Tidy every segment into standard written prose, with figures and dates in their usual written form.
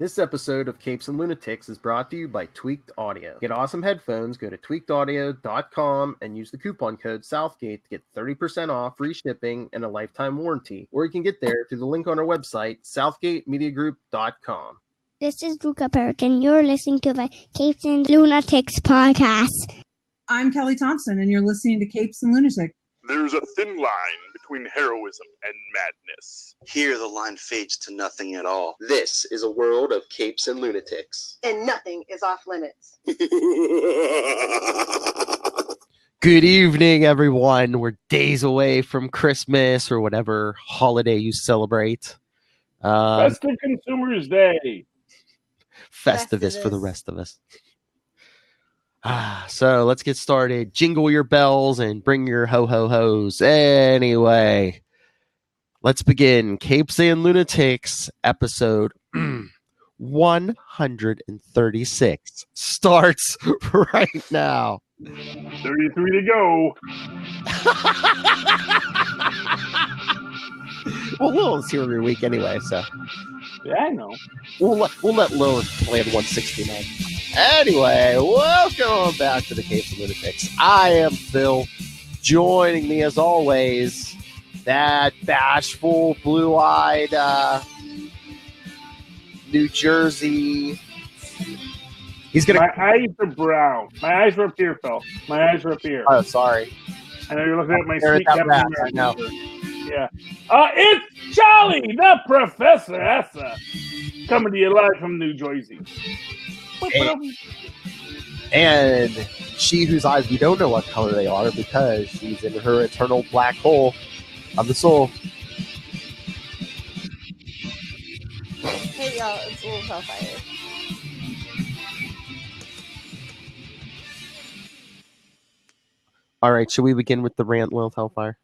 This episode of Capes and Lunatics is brought to you by Tweaked Audio. Get awesome headphones, go to tweakedaudio.com and use the coupon code Southgate to get 30% off, free shipping, and a lifetime warranty. Or you can get there through the link on our website, southgatemediagroup.com. This is Luca Burke, and you're listening to the Capes and Lunatics podcast. I'm Kelly Thompson, and you're listening to Capes and Lunatics. There's a thin line between heroism and madness. Here the line fades to nothing at all. This is a world of capes and lunatics. And nothing is off limits. Good evening, everyone. We're days away from Christmas or whatever holiday you celebrate. Festive Consumers Day. Festivus for the rest of us. So let's get started. Jingle your bells and bring your ho-ho-hos. Anyway, let's begin. Capes and Lunatics, episode 136 starts right now. 33 to go. Well, we'll see every week anyway, so. Yeah, I know. We'll let Lilith plan 169. Anyway, welcome back to the Capes and Lunatics. I am Phil. Joining me, as always, that bashful, blue-eyed, New Jersey. My eyes are brown. My eyes were up here, Phil. My eyes were up here. Oh, sorry. I know you're looking at my There sweet that Captain rat, America. I know. Yeah. It's Charlie, the Professor Essa, coming to you live from New Jersey. And she whose eyes we don't know what color they are because she's in her eternal black hole of the soul. Hey y'all, it's Little Hellfire. All right, should we begin with the rant, Lilith Hellfire?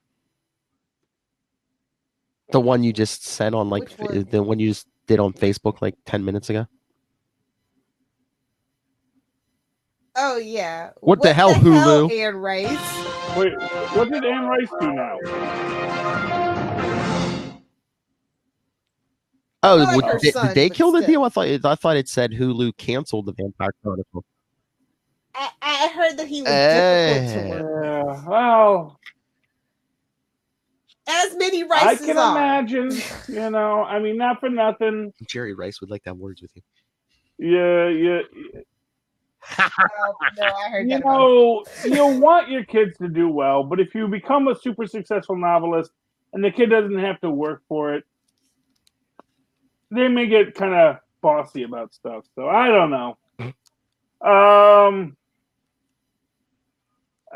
The one you just sent on, the one you just did on Facebook like 10 minutes ago? Oh, yeah. What the hell, Hulu? Anne Rice? Wait, what did Anne Rice do now? Oh, like did they kill the still. deal? I thought it said Hulu canceled the Vampire Chronicles. I heard that he was difficult to work. Yeah, well, As many I Rices can are. imagine, I mean, not for nothing. Jerry Rice would like to have words with you. Yeah. No, I heard that. You want your kids to do well, but if you become a super successful novelist and the kid doesn't have to work for it, they may get kind of bossy about stuff. So I don't know.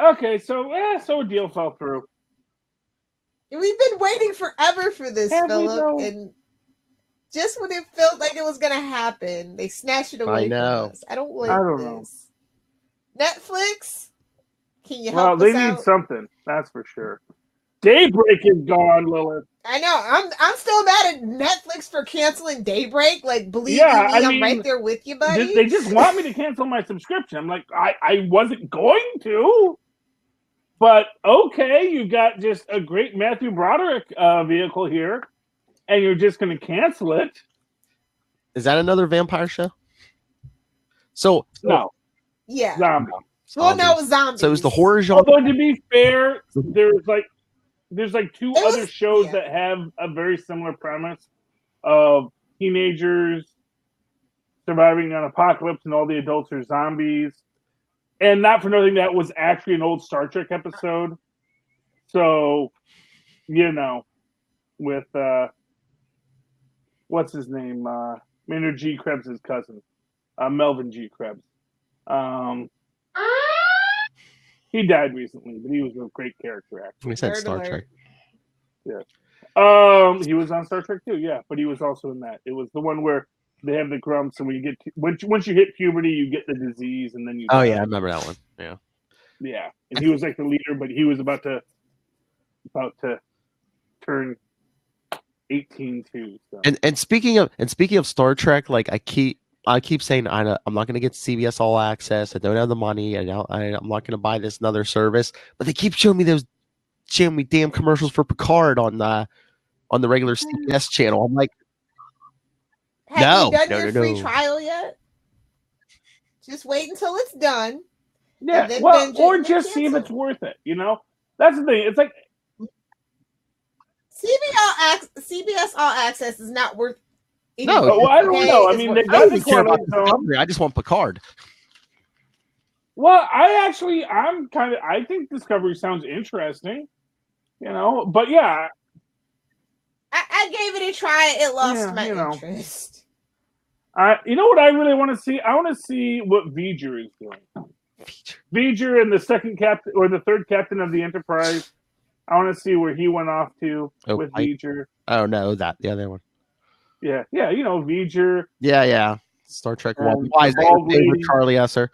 Okay, so a deal fell through. We've been waiting forever for this, Have we, Philip, though? and just when it felt like it was going to happen, they snatched it away I know. from us. I don't like I don't know. this. Netflix, can you Well, help they us need out? something, that's for sure. Daybreak is gone, Lilith. I know. I'm still mad at Netflix for canceling Daybreak. Like, believe Yeah, me, I I'm mean, right there with you, buddy. They just want me to cancel my subscription. I'm like, I wasn't going to. But okay, you got just a great Matthew Broderick vehicle here, and you're just going to cancel it. Is that another vampire show? So No, Yeah. zombie. Well, no, it was zombies. So it was the horror genre. Although to be fair, there's like two It was- other shows yeah. that have a very similar premise of teenagers surviving an apocalypse and all the adults are zombies. And not for nothing, that was actually an old Star Trek episode. So, with what's his name? Maynard G. Krebs' cousin, Melvin G. Krebs. He died recently, but he was a great character actor. We said Nerd Star alert. Trek. He was on Star Trek too, yeah, but he was also in that. It was the one where they have the grumps, and when you get once you hit puberty, you get the disease, and then you. Oh yeah, I remember that one. Yeah. Yeah, and he was like the leader, but he was about to turn 18 too. So. And speaking of Star Trek, like I keep saying I'm not going to get CBS All Access. I don't have the money. I'm not going to buy this another service. But they keep showing me damn commercials for Picard on the regular CBS channel. I'm like, Have you done No, your no, free no. trial yet? Just wait until it's done. Yeah, And then well, binge it or and then just see if cancel. it's worth it. You know, that's the thing. It's like CBS All Access is not worth. No, well, I don't know. I It's mean, worth they I got don't the even care about Twilight Zone. Discovery. I just want Picard. Well, I think Discovery sounds interesting. You know, but yeah, I gave it a try. It lost Yeah, my you know. interest. you know what I really want to see? I want to see what V'ger is doing. V'ger and the second captain or the third captain of the Enterprise. I want to see where he went off to with V'ger. Oh no, that the other one. Yeah, you know V'ger. Yeah. Star Trek And One. Why is the that your bald favorite, lady. Charlie Esser?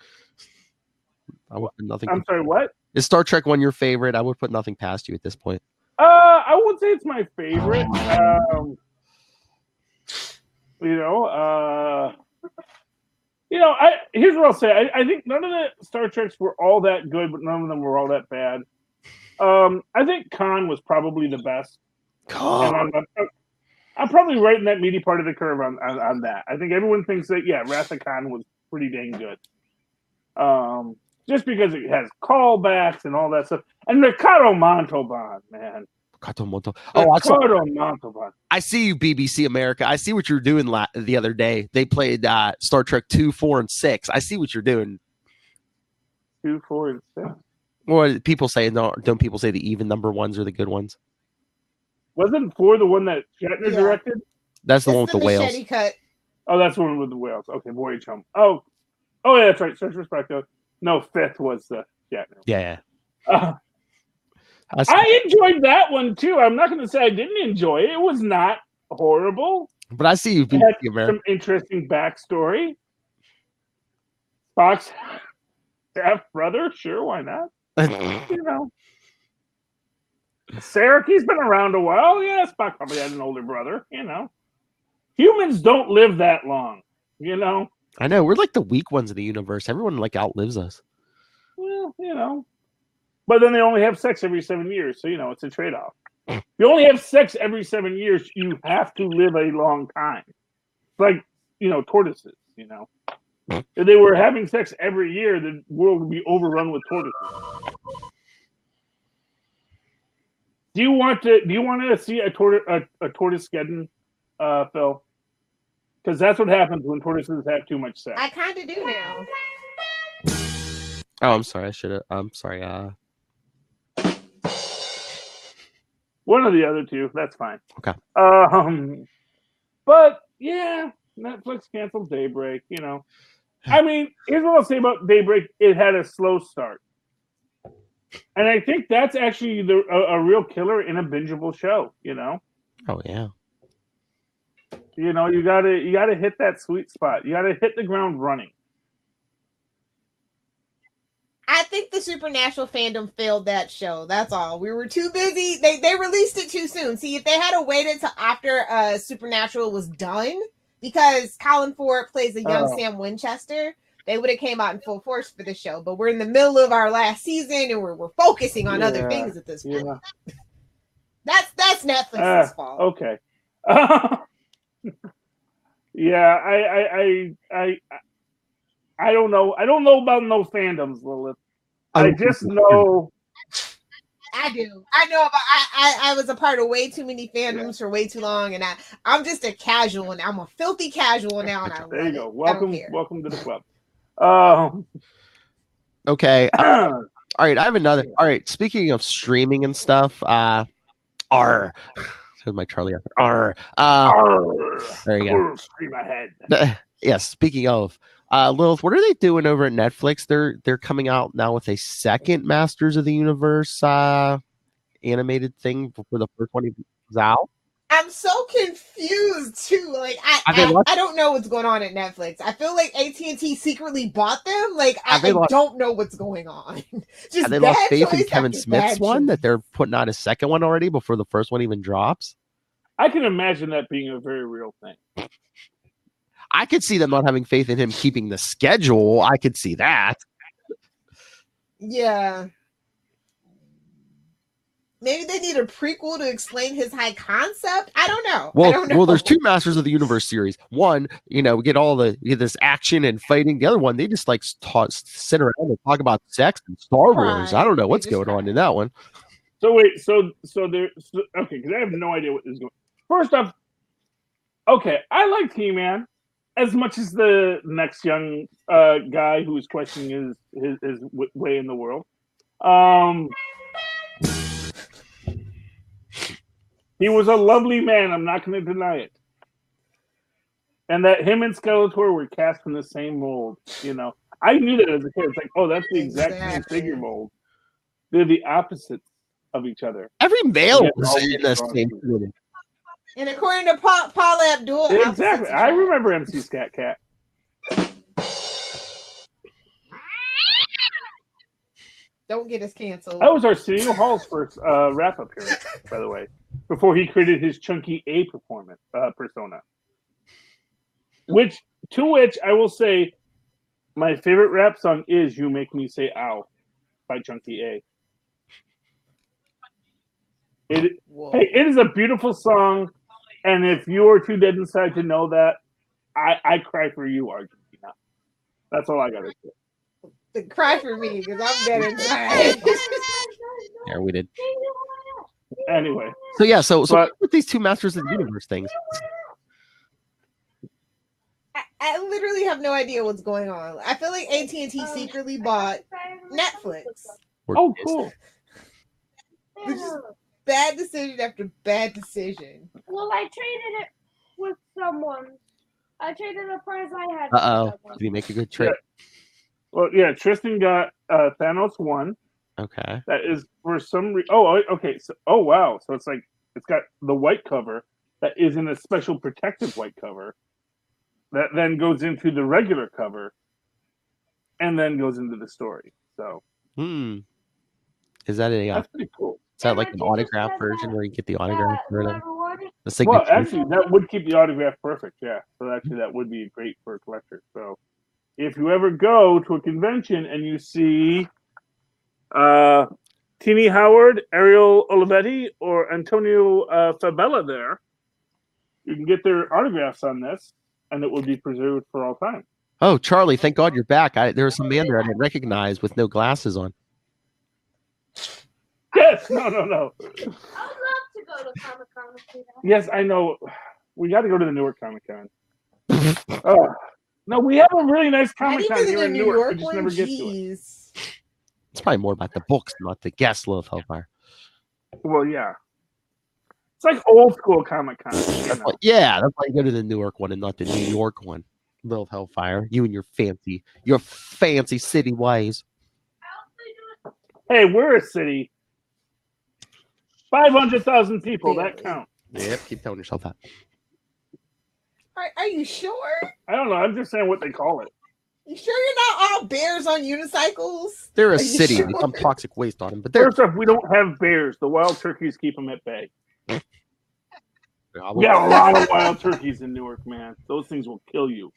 I would put nothing. I'm sorry, what? Is Star Trek One your favorite? I would put nothing past you at this point. I would say it's my favorite. Here's what I'll say. I think none of the Star Treks were all that good, but none of them were all that bad. I think Khan was probably the best. And I'm probably right in that meaty part of the curve on that. I think everyone thinks that, Wrath of Khan was pretty dang good. Just because it has callbacks and all that stuff. And Ricardo Montalban, man. Ricardo Montalban. I see you, BBC America. I see what you're doing the other day. They played Star Trek 2, 4, and 6. I see what you're doing. 2, 4, and 6. Well, people say, no, don't people say the even number ones are the good ones? Wasn't 4 the one that Shatner directed? That's the one with the whales. Cut. Oh, that's the one with the whales. Okay, Voyage Home. Oh, yeah, that's right. Search for Spectre. No, 5th was the Shatner. Yeah. I enjoyed that one too. I'm not going to say I didn't enjoy it. It was not horrible. But I see you, BBC America. Some interesting backstory. Spock's half brother, sure, why not? You know, Sarek, he's been around a while. Yeah, Spock probably had an older brother. You know, humans don't live that long. You know. I know we're like the weak ones in the universe. Everyone like outlives us. Well, you know. But then they only have sex every 7 years, so it's a trade-off. If you only have sex every 7 years, you have to live a long time. It's like, tortoises, If they were having sex every year, the world would be overrun with tortoises. Do you want to see a tortoise skeddon, Phil? Because that's what happens when tortoises have too much sex. I kind of do now. Oh, I'm sorry. I'm sorry. One of the other two. That's fine. Okay. But yeah, Netflix canceled Daybreak. I mean, here's what I'll say about Daybreak: it had a slow start, and I think that's actually a real killer in a bingeable show. Oh yeah. You gotta hit that sweet spot. You gotta hit the ground running. I think the Supernatural fandom failed that show. That's all. We were too busy. They released it too soon. See, if they had waited until after Supernatural was done, because Colin Ford plays a young Sam Winchester, they would have came out in full force for the show. But we're in the middle of our last season, and we're focusing on other things at this point. Yeah. That's Netflix's fault. Okay. Yeah, I don't know. I don't know about no fandoms, Lilith. I just know. I do. I know about. I was a part of way too many fandoms for way too long, and I'm just a casual, and I'm a filthy casual now. And there you go. Welcome to the club. Okay. All right. I have another. All right. Speaking of streaming and stuff, R. Here's my Charlie. R. There you go. Scream ahead. Yes. Speaking of. Lilith, what are they doing over at Netflix? They're coming out now with a second Masters of the Universe animated thing for the first one was out. I'm so confused too. Like I don't know what's going on at Netflix. I feel like AT&T secretly bought them. Like I don't know what's going on. Just have they lost faith in Kevin Smith's one that they're putting out a second one already before the first one even drops? I can imagine that being a very real thing. I could see them not having faith in him keeping the schedule. I could see that. Yeah. maybe they need a prequel to explain his high concept. I don't know. I don't know. Well, there's 2 Masters of the Universe series. One, we get we get this action and fighting. The other one, they just sit around and talk about sex and Star Wars. I don't know what's going on in that one. So wait, so okay, because I have no idea what is going. First off, okay, I liked He-Man as much as the next young guy who is questioning his way in the world. He was a lovely man. I'm not going to deny it. And that him and Skeletor were cast from the same mold. I knew that as a kid. It's like, oh, that's the exact same figure mold. They're the opposites of each other. Every male was in the same movie. And according to Paula Abdul, exactly. I remember MC Scat Cat. Don't get us canceled. That was Arsenio Hall's first rap appearance, by the way, before he created his Chunky A persona. Which I will say, my favorite rap song is "You Make Me Say Ow" by Chunky A. It is a beautiful song, and if you are too dead inside to know that, I cry for you, Argentina. That's all I gotta say. Cry for me because I'm dead inside. Yeah, we did. Anyway, so with these 2 Masters of the Universe things, I literally have no idea what's going on. I feel like AT&T secretly bought Netflix. Oh, cool. Which is bad decision after bad decision. Well, I traded it with someone. I traded a prize I had. Did he make a good trade? Yeah. Well, yeah, Tristan got Thanos 1. Okay. That is for some reason. Oh, okay. So, wow. So it's got the white cover that is in a special protective white cover that then goes into the regular cover and then goes into the story. So. Is that that's pretty cool. Is that like an autograph version where you get the autograph for them? Well, actually, that would keep the autograph perfect. Yeah. So actually, that would be great for a collector. So. If you ever go to a convention and you see Teeny Howard, Ariel Olivetti, or Antonio Fabella there, you can get their autographs on this, and it will be preserved for all time. Oh, Charlie, thank God you're back. There was some man there I didn't recognize with no glasses on. Yes, no. I would love to go to Comic-Con with you. Yes, I know. We got to go to the Newark Comic-Con. No, we have a really nice Comic-Con here in Newark. We just never get to it. It's probably more about the books, not the guest Lilith Hellfire. Well, yeah. It's like old school Comic-Con. Yeah, that's why you go to the Newark one and not the New York one. Lilith Hellfire. You and your fancy city ways. Hey, we're a city. 500,000 people, that counts. Yep, keep telling yourself that. Are you sure? I don't know. I'm just saying what they call it. You sure you're not all bears on unicycles? They're a city. Sure? Some toxic waste on them. But first off, we don't have bears. The wild turkeys keep them at bay. We got a lot of wild turkeys in Newark, man. Those things will kill you.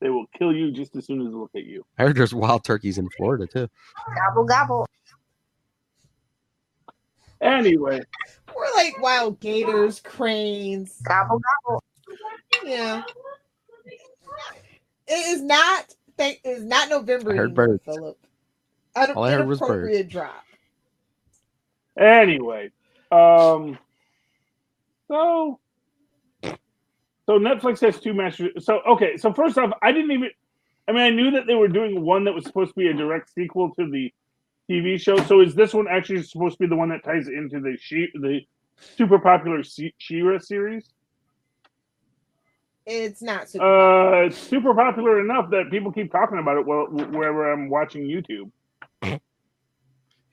They will kill you just as soon as they look at you. I heard there's wild turkeys in Florida, too. Gobble, gobble. Anyway. We're like wild gators, cranes. Gobble, gobble. Yeah. It is not November I heard anymore, birds. Philip. All I heard was birds. Drop. Anyway. So Netflix has 2 masters. So first off, I knew that they were doing one that was supposed to be a direct sequel to the TV show. So is this one actually supposed to be the one that ties into the super popular She-Ra series? It's not super popular. It's super popular enough that people keep talking about it wherever I'm watching YouTube.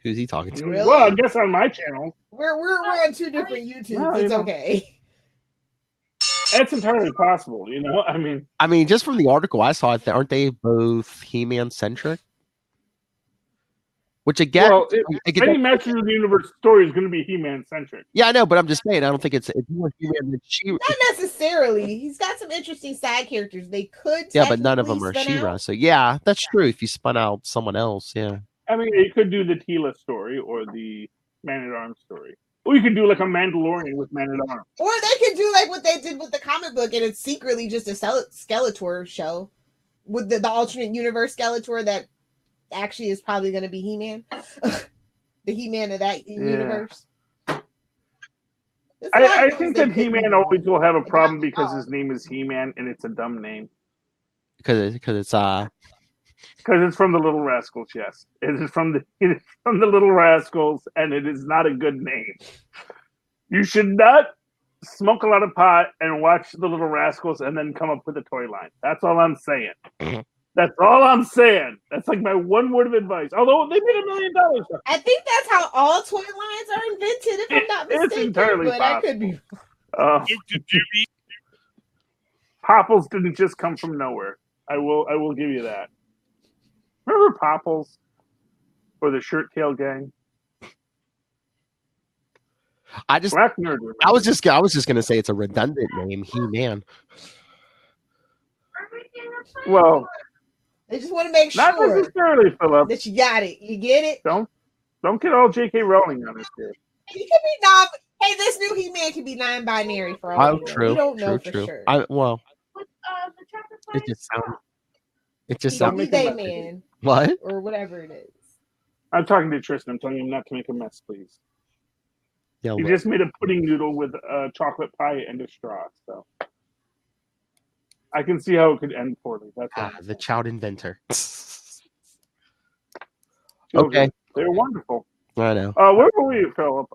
Who's he talking to? Really? Well, I guess on my channel. We're on 2 different YouTubes. No, it's okay. That's entirely possible, you know? I mean, just from the article I saw, aren't they both He-Man centric? Which again, any Masters of the Universe story is going to be He-Man centric. Yeah, I know, but I'm just saying, I don't think it's more He-Man than She-Ra. Not necessarily. He's got some interesting side characters. They could, yeah, but none of them are She-Ra. So yeah, that's true. If you spun out someone else, yeah. I mean, you could do the Tila story or the Man-at-Arms story. Or you could do like a Mandalorian with Man-at-Arms. Or they could do like what they did with the comic book, and it's secretly just a Skeletor show with the alternate universe Skeletor that actually is probably going to be He-Man. The He-Man of that universe. I think that He-Man always will have a problem because his name is He-Man and it's a dumb name. Because it's from the Little Rascals. Yes, it is from the Little Rascals, and it is not a good name. You should not smoke a lot of pot and watch the Little Rascals and then come up with a toy line. That's all I'm saying. That's all I'm saying. That's like my one word of advice. Although they made $1 million. I think that's how all toy lines are invented, if I'm not mistaken. It's entirely but possible. I could be. Popples didn't just come from nowhere. I will give you that. Remember Popples? Or the Shirt Tail Gang? Black Nerd. I was just gonna say it's a redundant name, He-Man. Well, they just want to make not sure necessarily, Philip, that you got it. You get it? Don't get all J.K. Rowling on this kid. He could be non. Hey, this new He-Man could be non-binary for all. True. We don't know for True. sure. It just sounds. It just He could sounds. be they man. What? Or whatever it is. I'm talking to Tristan. I'm telling him not to make a mess, please. Yeah, he just made a pudding noodle with chocolate pie and a straw. So I can see how it could end poorly. That's all. The child inventor. Okay. They're wonderful. I know. Where were we, Philip?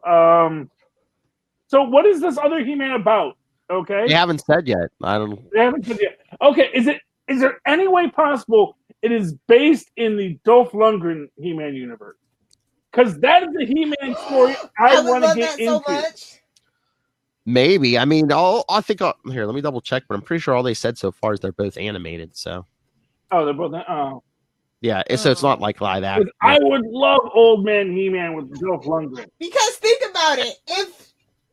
So what is this other He-Man about? Okay. They haven't said yet. I don't. They haven't said yet. Okay. Is there any way possible it is based in the Dolph Lundgren He-Man universe? Because that is the He-Man story I want to get into. So much. Maybe. I mean, I think here. Let me double check, but I'm pretty sure all they said so far is they're both animated. So. Oh, they're both. Oh. Yeah. So it's not like live action. I would love Old Man He-Man with Dolph Lundgren. Because think about it, if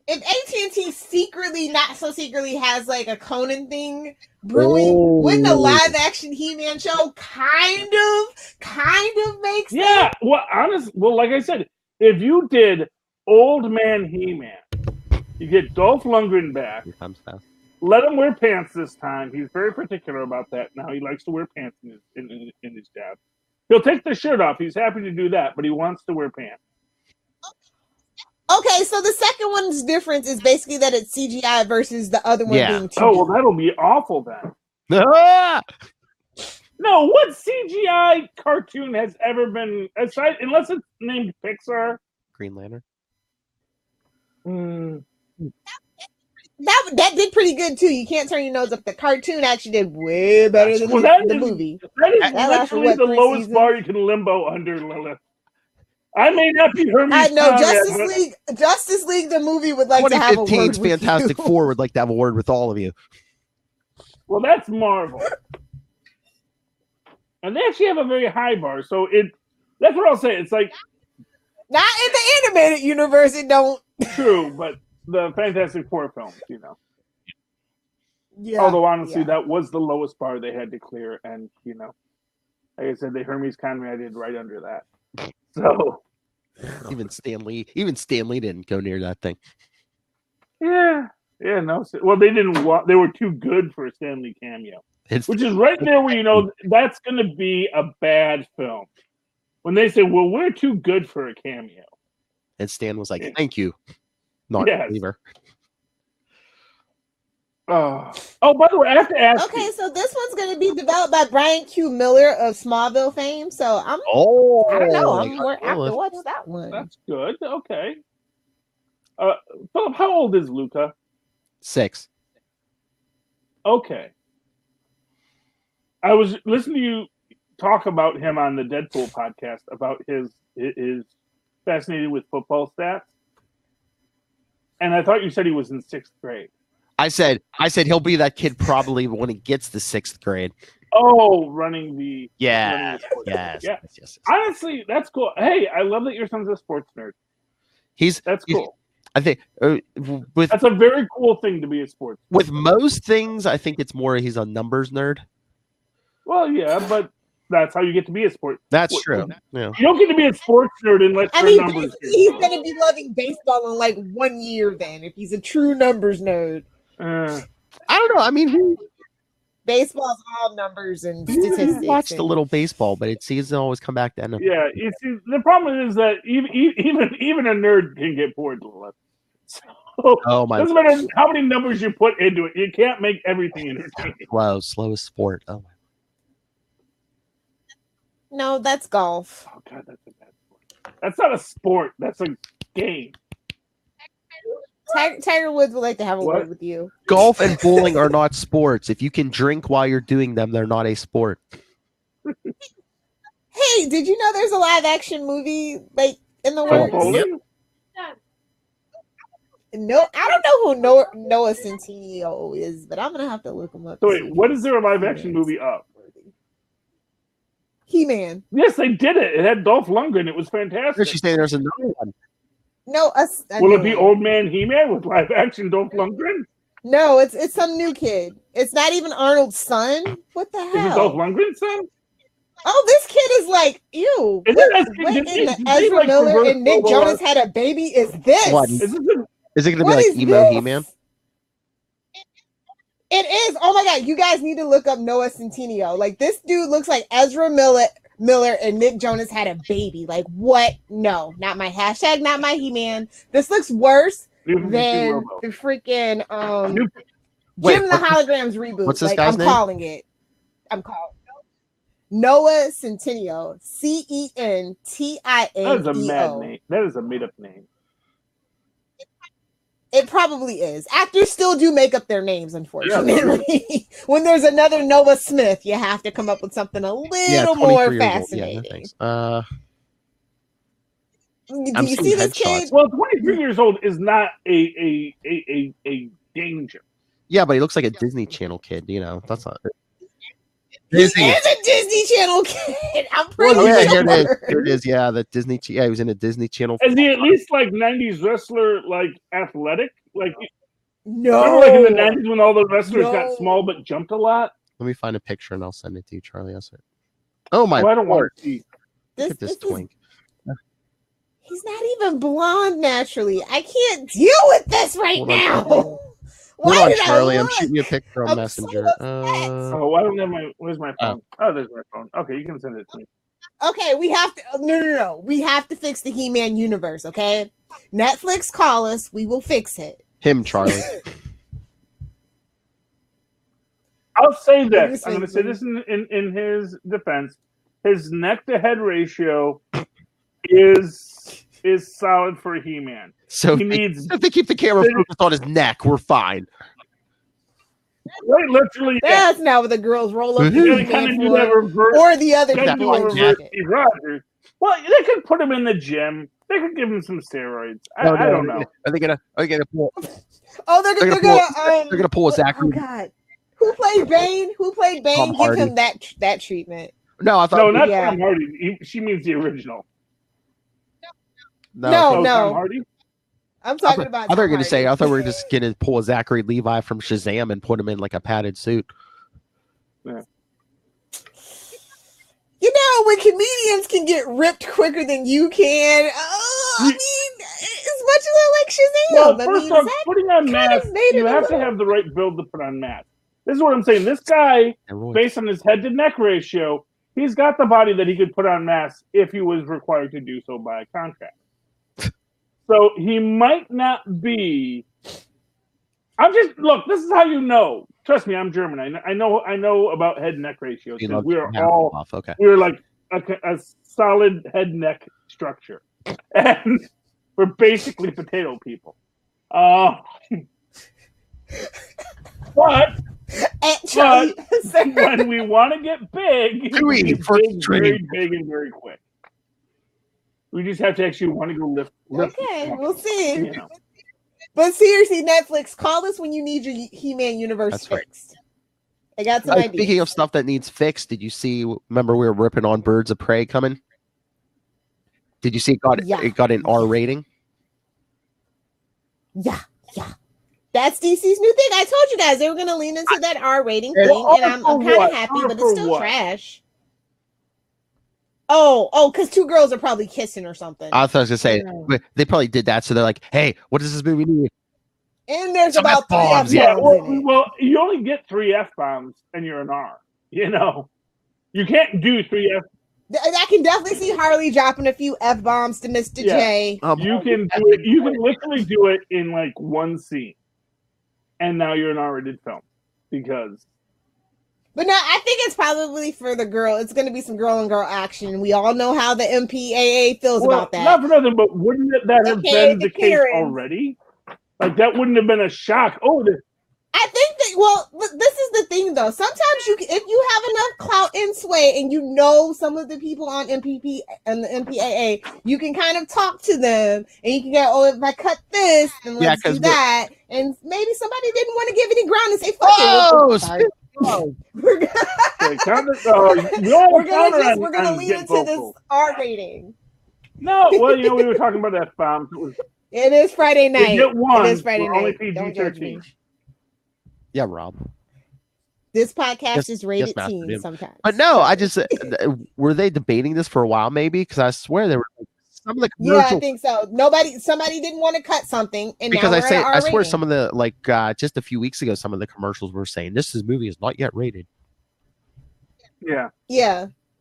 AT&T secretly, not so secretly, has like a Conan thing brewing, wouldn't the live action He-Man show kind of make sense? Yeah. Well, like I said, if you did Old Man He-Man, you get Dolph Lundgren back. Let him wear pants this time. He's very particular about that now. He likes to wear pants in his job. He'll take the shirt off. He's happy to do that, but he wants to wear pants. Okay, so the second one's difference is basically that it's CGI versus the other one being 2D. Oh, well, that'll be awful then. No, what CGI cartoon has ever been, aside, unless it's named Pixar? Green Lantern. That did pretty good too. You can't turn your nose up. The cartoon actually did way better than the movie. That is literally the lowest bar you can limbo under, Lilith. I may not be Hermes. I know Justice League, the movie would like to have a word with Fantastic you. Four would like to have a word with all of you. Well, that's Marvel, and they actually have a very high bar. So that's what I'll say. It's like not in the animated universe. It don't. True, but the Fantastic Four films, Yeah. Although honestly, that was the lowest bar they had to clear, and like I said, the Hermes Conway I did right under that. So even Stan Lee didn't go near that thing. Yeah, no. Well, they didn't. They were too good for a Stan Lee cameo, which is right there where that's going to be a bad film. When they say, "Well, we're too good for a cameo," and Stan was like, "Thank you, not believer." Oh, by the way, I have to ask. Okay, so this one's going to be developed by Brian Q. Miller of Smallville fame. So I don't know. I'm more apt to watch that one. That's good. Okay. Philip, how old is Luca? 6. Okay. I was listening to you talk about him on the Deadpool podcast about his fascinated with football stats, and I thought you said he was in 6th grade. I said he'll be that kid probably when he gets to 6th grade. Oh, running the yes. Honestly, that's cool. Hey, I love that your son's a sports nerd. That's cool. I think that's a very cool thing to be a sports nerd. With most things, I think it's more he's a numbers nerd. Well, yeah, but That's how you get to be a sport. That's true. Yeah. You don't get to be a sports nerd unless I your mean, numbers. basically, he's going to be loving baseball in like 1 year then, if he's a true numbers nerd. I don't know. I mean, Baseball's all numbers and we statistics. watched a and- little baseball, but it seems to always come back to NFL. Yeah, you see, the problem is that even a nerd can get bored. So, Oh my! doesn't matter how many numbers you put into it, you can't make everything entertaining. Slowest sport. Oh my! No, that's golf. Oh god, that's a bad sport. That's not a sport. That's a game. Tiger Woods would like to have a What? word with you. Golf and bowling are not sports. If you can drink while you're doing them, they're not a sport. Hey, did you know there's a live action movie like in the works? Bowling? No, I don't know who Noah Centineo is, but I'm gonna have to look him up. So wait, what is there a live action movie of? He-Man. Yes, they did it. It had Dolph Lundgren. It was fantastic. She's saying there's another one. No, Will it be Old Man He-Man with live action Dolph Lundgren? No, it's some new kid. It's not even Arnold's son. What the hell? Is it Dolph Lundgren's son? Oh, this kid is like, ew. Isn't What, that- what did in they- the did they, Ezra like, Miller reverse and Nick Boba Jonas Fett? had a baby? Is this? What? Is this Is it going to be What like is emo this? He-Man? It is. Oh my god, you guys need to look up Noah Centineo. Like this dude looks like Ezra Miller and Nick Jonas had a baby. Like what? No, not my hashtag, not my He-Man. This looks worse than the freaking Wait, Jim the Holograms reboot. what's this like, guy's I'm name? calling it. I'm calling Noah Centineo. CENTINEO. That is a mad name. That is a made up name. It probably is. Actors still do make up their names, unfortunately. When there's another Noah Smith, you have to come up with something a little 23 more years old. fascinating. Yeah, no thanks. Do I'm you seeing see this headshots. kid? Well, 23 years old is not a danger. Yeah, but he looks like a Disney Channel kid. You know, that's not. He is a Disney Channel kid. I'm pretty Oh, yeah, sure. here it is. Yeah, the Disney. Yeah, he was in a Disney Channel. Is he at least like 90s wrestler, like athletic? Like No. remember like in the 90s when all the wrestlers No. got small but jumped a lot? Let me find a picture and I'll send it to you, Charlie. Oh my! Oh, I don't want lord. to see. Look at this is- twink. He's not even blonde naturally. I can't deal with this right Hold on, now. Hold Why on, did I Charlie. I'm look? shooting you a picture on I'm Messenger. so Oh, I don't have my. Where's my phone? Oh, there's my phone. Okay, you can send it to me. Okay, we have to. No. We have to fix the He-Man universe. Okay, Netflix, call us. We will fix it. Him, Charlie. I'll say What this. do you I'm going to think, say this in his defense. His neck to head ratio is solid for He-Man. So He needs if they keep the camera focused on his neck, we're fine. Right, literally. Yeah. That's not what the girls roll up. Mhm. You He-Man kind of do for. that reverse. Or the other Gotta people. do a I reverse get it. Steve Rogers. Well, they could put him in the gym. They could give him some steroids. I don't know. Are they gonna pull? Oh, they're gonna They're gonna pull a Zachary. Oh God, who played Bane? Who played Bane? Tom Give Hardy. him that treatment. No, I thought No, not Yeah. Tom Hardy. She means the original. No. Oh, Tom Hardy. I'm talking about. I thought you were Tom gonna say. Hardy. I thought we were just gonna pull a Zachary Levi from Shazam and put him in like a padded suit. You know, when comedians can get ripped quicker than you can. I mean, as much as I like Shazam, Well, I first mean, off, Zach putting on kind masks, of made it you a have to little- have the right build to put on masks. This is what I'm saying. This guy, Everyone- based on his head to neck ratio, he's got the body that he could put on masks if he was required to do so by contract. So he might not be. Look. This is how you know. Trust me, I'm German. I know about head neck ratios You because love we are hair all off. Okay. we're like a solid head neck structure, and we're basically potato people. But Charlie, when we want to get big, Who we eat get first big, very training? big and very quick. We just have to actually want to go lift. Okay, we'll see. You know. But seriously, Netflix, call us when you need your He-Man universe That's right. fixed. I got some ideas. Speaking of stuff that needs fixed, did you see? Remember we were ripping on Birds of Prey coming? Did you see it got an R rating? Yeah. That's DC's new thing. I told you guys they were going to lean into that R rating thing, R and I'm for kind of what? happy, R but it's for still what? trash. Oh, because two girls are probably kissing or something. I was gonna say they probably did that, so they're like, "Hey, what does this movie need?" And there's Some about 3 F-bombs, F-bombs in it. Well, you only get 3 F-bombs and you're an R. You know, you can't do 3 F. I can definitely see Harley dropping a few F-bombs to Mr. J. You can do it. You can literally do it in like one scene, and now you're an R-rated film because. But no, I think it's probably for the girl. It's going to be some girl on girl action. We all know how the MPAA feels about that. Not for nothing, but wouldn't that have been the case already? Like that wouldn't have been a shock. I think that. Well, this is the thing, though. Sometimes if you have enough clout and sway, and you know some of the people on MPP and the MPAA, you can kind of talk to them, and you can go, "Oh, if I cut this, then let's do that." And maybe somebody didn't want to give any ground and say, "Fuck it." We're gonna lead into this R rating. No, well, we were talking about F-bombs. It is Friday night. It is Friday night. Only Don't judge me. Yeah, Rob. This podcast is rated teen sometimes. But no, I just were they debating this for a while? Maybe because I swear they were. Some of the I think so. Somebody didn't want to cut something, and because now I swear some of the just a few weeks ago, some of the commercials were saying this movie is not yet rated. Yeah.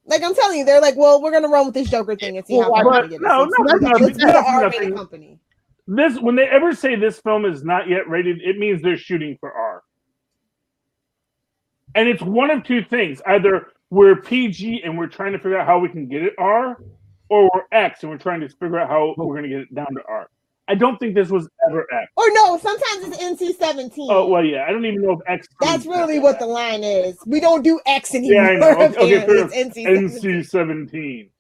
Like I'm telling you, they're like, well, we're gonna run with this Joker thing and see how far we can get it. No, it's an R-rated company. This when they ever say this film is not yet rated, it means they're shooting for R. And it's one of two things: either we're PG and we're trying to figure out how we can get it R, or we're X and we're trying to figure out how we're going to get it down to R. I don't think this was ever X. Or no, sometimes it's NC-17. Oh, well, yeah. I don't even know if X... That's really what the line is. We don't do X anymore. Yeah, I know. Okay, it's NC-17.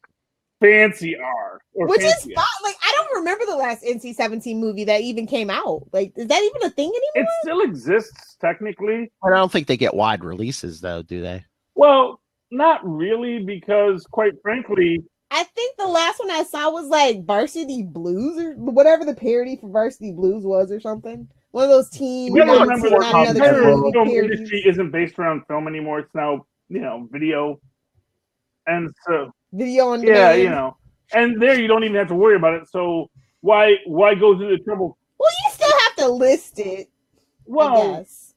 Fancy R. Which is fine. Like, I don't remember the last NC-17 movie that even came out. Like, is that even a thing anymore? It still exists, technically. I don't think they get wide releases, though, do they? Well, not really, because, quite frankly... I think the last one I saw was like Varsity Blues or whatever the parody for Varsity Blues was or something. One of those teen. You gotta remember the film industry isn't based around film anymore. It's now, video. And so video on demand. Yeah, and there you don't even have to worry about it. So why go through the trouble? Well, you still have to list it. Well, I guess.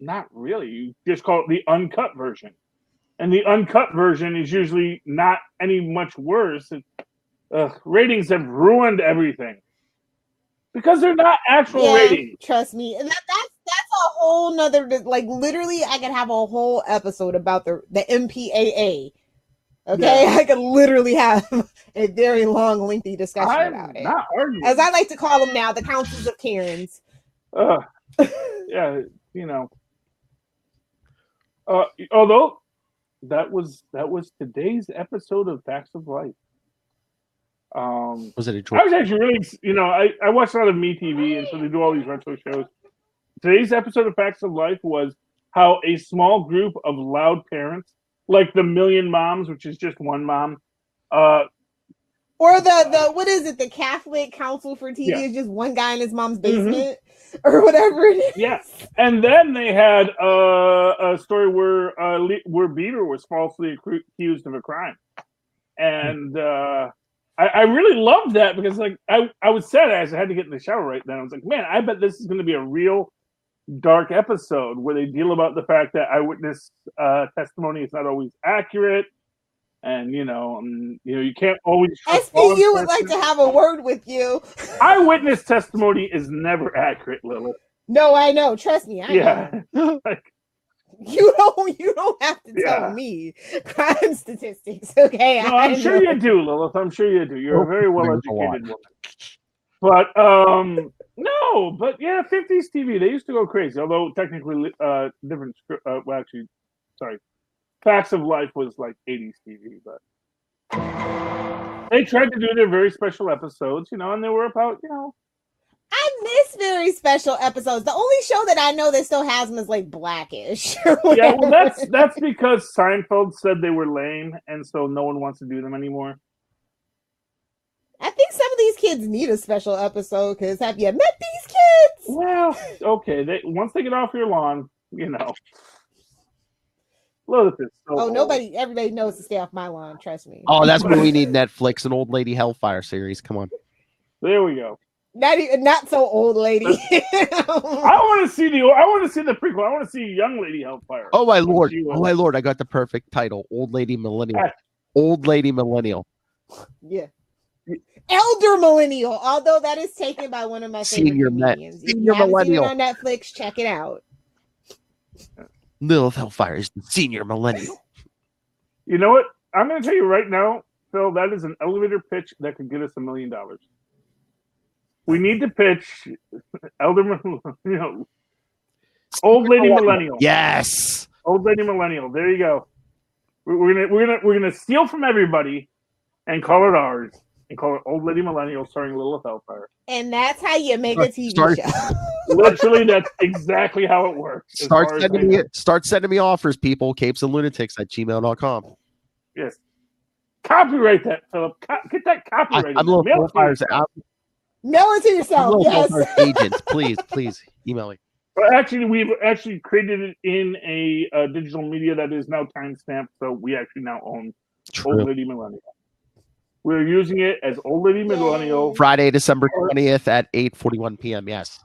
Not really. You just call it the uncut version. And the uncut version is usually not any much worse. Ratings have ruined everything because they're not actual ratings. Trust me, and that's a whole nother. Like literally, I could have a whole episode about the MPAA. Okay, I could literally have a very long, lengthy discussion about it. Not arguing. As I like to call them now, the councils of Karens. Yeah, although. That was today's episode of Facts of Life. Was it I was actually really, I watched a lot of MeTV, and so they do all these retro shows. Today's episode of Facts of Life was how a small group of loud parents, like the Million Moms, which is just one mom, or the what is it? The Catholic Council for TV is just one guy in his mom's basement. Or whatever it is. Yeah, and then they had a story where Bieber was falsely accused of a crime, and I really loved that because like I was sad as I had to get in the shower right then. I was like, man, I bet this is going to be a real dark episode where they deal about the fact that eyewitness testimony is not always accurate. And you can't always. SPU would like to have a word with you. Eyewitness testimony is never accurate, Lilith. No, I know. Trust me, I know. You don't have to tell me crime statistics, okay? No, I'm sure you do, Lilith. I'm sure you do. You're a very well-educated woman. But no, but yeah, 50s TV. They used to go crazy, although technically different. Facts of Life was like 80s TV, but they tried to do their very special episodes, and they were about, I miss very special episodes. The only show that I know that still has them is like Blackish. Yeah, well, that's because Seinfeld said they were lame, and so no one wants to do them anymore. I think some of these kids need a special episode because have you met these kids? Well, okay. Once they get off your lawn, Lilith is so Oh, old. everybody knows to stay off my lawn. Trust me. Oh, that's where we need Netflix, an Old Lady Hellfire series. Come on. There we go. Not so old lady. I want to see the prequel. I want to see Young Lady Hellfire. Oh my lord! Oh my lord! I got the perfect title: Old Lady Millennial. Old Lady Millennial. Yeah. Elder Millennial, although that is taken by one of my favorite comedians. If you haven't seen it on Netflix, check it out. Lilith Hellfire is the senior millennial. You know what? I'm going to tell you right now, Phil, that is an elevator pitch that could get us $1 million. We need to pitch Old Lady Millennial. Yes. Old Lady Millennial. There you go. We're gonna steal from everybody and call it ours. And call it Old Lady Millennial starring Lilith Hellfire. And that's how you make a TV show. Literally, that's exactly how it works. Start sending me offers, people. capesandlunatics@gmail.com. Yes. Copyright that, Philip. Get that copyrighted. I'm Lilith Hellfire's Mail it to yourself. Yes. Agents, please email me. Well, actually, we've actually created it in a digital media that is now timestamped, so we actually now own Old Lady Millennial. We're using it as Old Lady Millennial. Friday, December 20th at 8:41 p.m. Yes.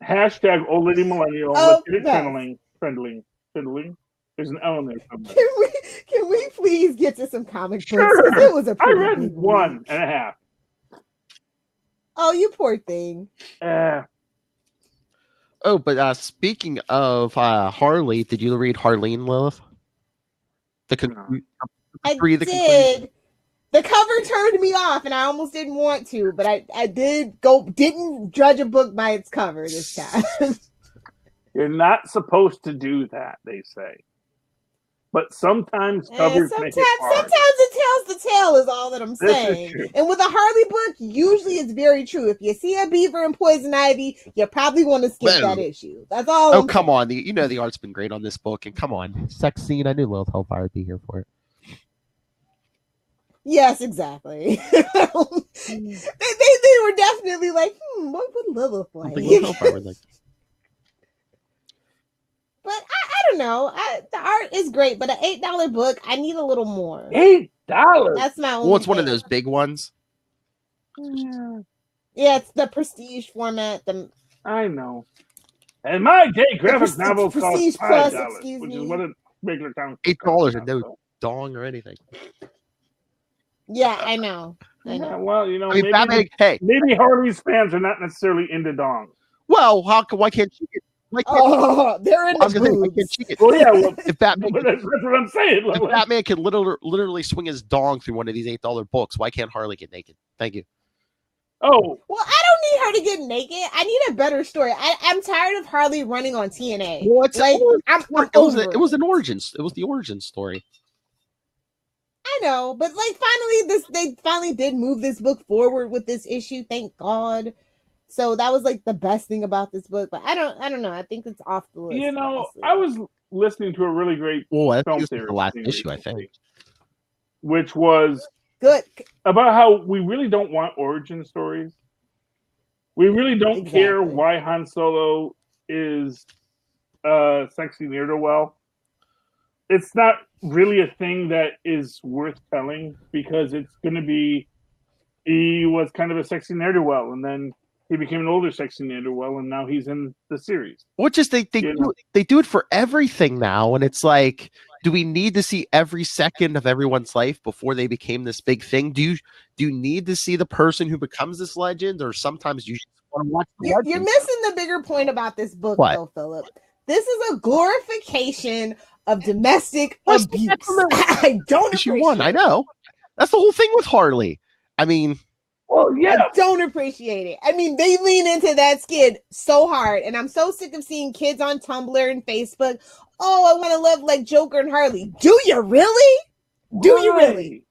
Hashtag Old Lady Millennial. Let's get it trending. There's an L in there somewhere. Can we please get to some comic books? Sure. It was I read 1.5. Oh, you poor thing. Oh, but speaking of Harley, did you read Harleen, Lilith? I did. The cover turned me off, and I almost didn't want to, but I didn't judge a book by its cover this time. You're not supposed to do that, they say. But sometimes covers make it hard. Sometimes it tells the tale is all that I'm saying. And with a Harley book, usually it's very true. If you see a beaver and poison ivy, you probably want to skip that issue. That's all. Oh, come on. The art's been great on this book, and come on. Sex scene, I knew Lilith Hellfire would be here for it. Yes, exactly. they were definitely like, what would Lilith like? But I don't know. The art is great, but an $8 book, I need a little more. $8? That's my only. Well, it's one of those big ones. Yeah, it's the prestige format. I know. And my day, graphic novels cost $5, which is what a regular town. $8 and no dong or anything. Yeah, I know. Well, you know, I mean, maybe Harley's fans are not necessarily into dong. Well, why can't she get? They're in the Well, yeah. Well, if Batman, that's what I'm saying. If Batman can literally swing his dong through one of these $8 books, why can't Harley get naked? Thank you. Oh, well, I don't need her to get naked. I need a better story. I'm tired of Harley running on TNA. Well, it was an origins. It was the origin story. I know, but they finally did move this book forward with this issue. Thank God. So that was the best thing about this book. But I don't know. I think it's off the list. You know, honestly. I was listening to a really great film series. The last issue, I think, which was good about how we really don't want origin stories. We really don't care why Han Solo is sexy ne'er-do-well. It's not really a thing that is worth telling because it's going to be he was kind of a sexy ne'er-do-well, and then he became an older sexy ne'er-do-well, and now he's in the series. Well, just they do it for everything now, and it's like, do we need to see every second of everyone's life before they became this big thing? Do you need to see the person who becomes this legend, or sometimes you just want to watch the legend? You're missing the bigger point about this book, though, Philip. This is a glorification of domestic abuse. I don't appreciate it. I know. That's the whole thing with Harley. I mean, well, yeah. I don't appreciate it. I mean, they lean into that skid so hard, and I'm so sick of seeing kids on Tumblr and Facebook. Oh, I want to love like Joker and Harley. Do you really? Do you really?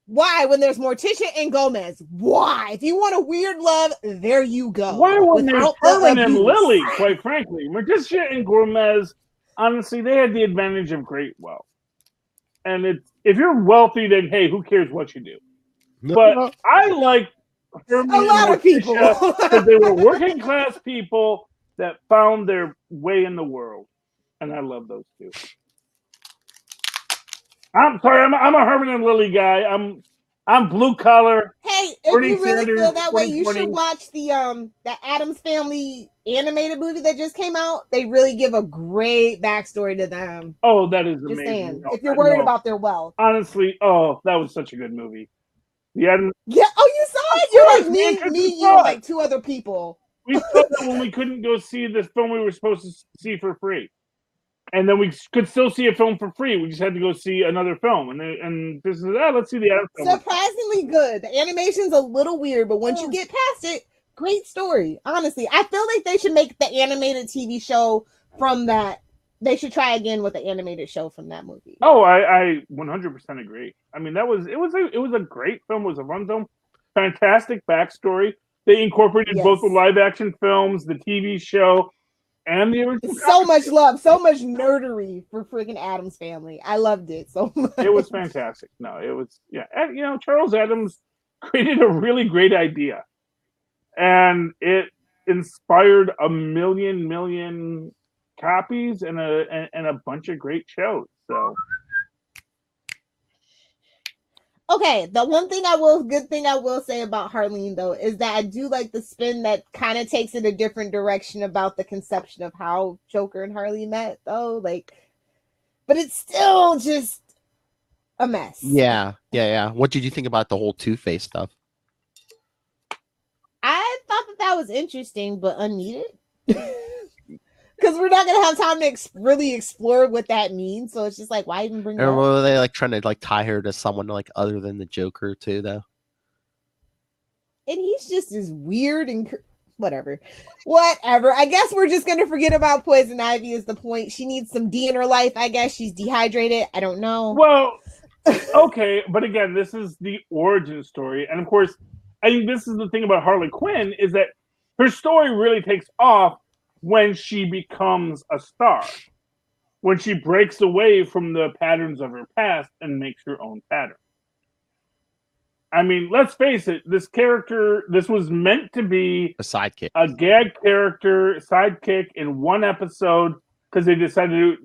Why? When there's Morticia and Gomez. Why? If you want a weird love, there you go. Why when there's Herman and Lily, quite frankly? Morticia and Gomez, honestly, they had the advantage of great wealth. And if you're wealthy, then hey, who cares what you do? But I like Herman a lot of people because they were working class people that found their way in the world, and I love those two. I'm sorry. I'm a Herman and Lily guy. I'm blue collar. Hey, if Bernie you really Sanders, feel that way, you 2020. should watch the Addams Family animated movie that just came out. They really give a great backstory to them. Oh, that is Just amazing. saying, No, if you're worried no. about their wealth. Honestly, oh, that was such a good movie. Yeah, Yeah. Oh, you saw it? You're like me, you, and like 2 other people. we saw that when we couldn't go see this film we were supposed to see for free, and then we could still see a film for free. We just had to go see another film, and this is let's see the other film. Surprisingly good. The animation's a little weird, but once you get past it, great story. Honestly, I feel like they should make the animated TV show from that. They should try again with the animated show from that movie. Oh, I 100% agree. I mean, it was a great film. It was a fun film. Fantastic backstory. They incorporated both the live action films, the TV show, and the original. So much love, so much nerdery for freaking Addams Family. I loved it so much. It was fantastic. No, it was and, Charles Addams created a really great idea, and it inspired a million copies and a bunch of great shows. So. Okay, the good thing I will say about Harleen though is that I do like the spin that kind of takes it a different direction about the conception of how Joker and Harley met though, but it's still just a mess. Yeah. What did you think about the whole Two-Face stuff? I thought that was interesting but unneeded. Because we're not gonna have time to really explore what that means, so it's just like, why even bring it up? Or were they trying to tie her to someone other than the Joker too, though? And he's just as weird and whatever. I guess we're just gonna forget about Poison Ivy. Is the point? She needs some D in her life. I guess she's dehydrated. I don't know. Well, okay, but again, this is the origin story, and of course, I think this is the thing about Harley Quinn is that her story really takes off when she becomes a star, when she breaks away from the patterns of her past and makes her own pattern. I mean, let's face it, this was meant to be a sidekick, a gag character, sidekick in one episode because they decided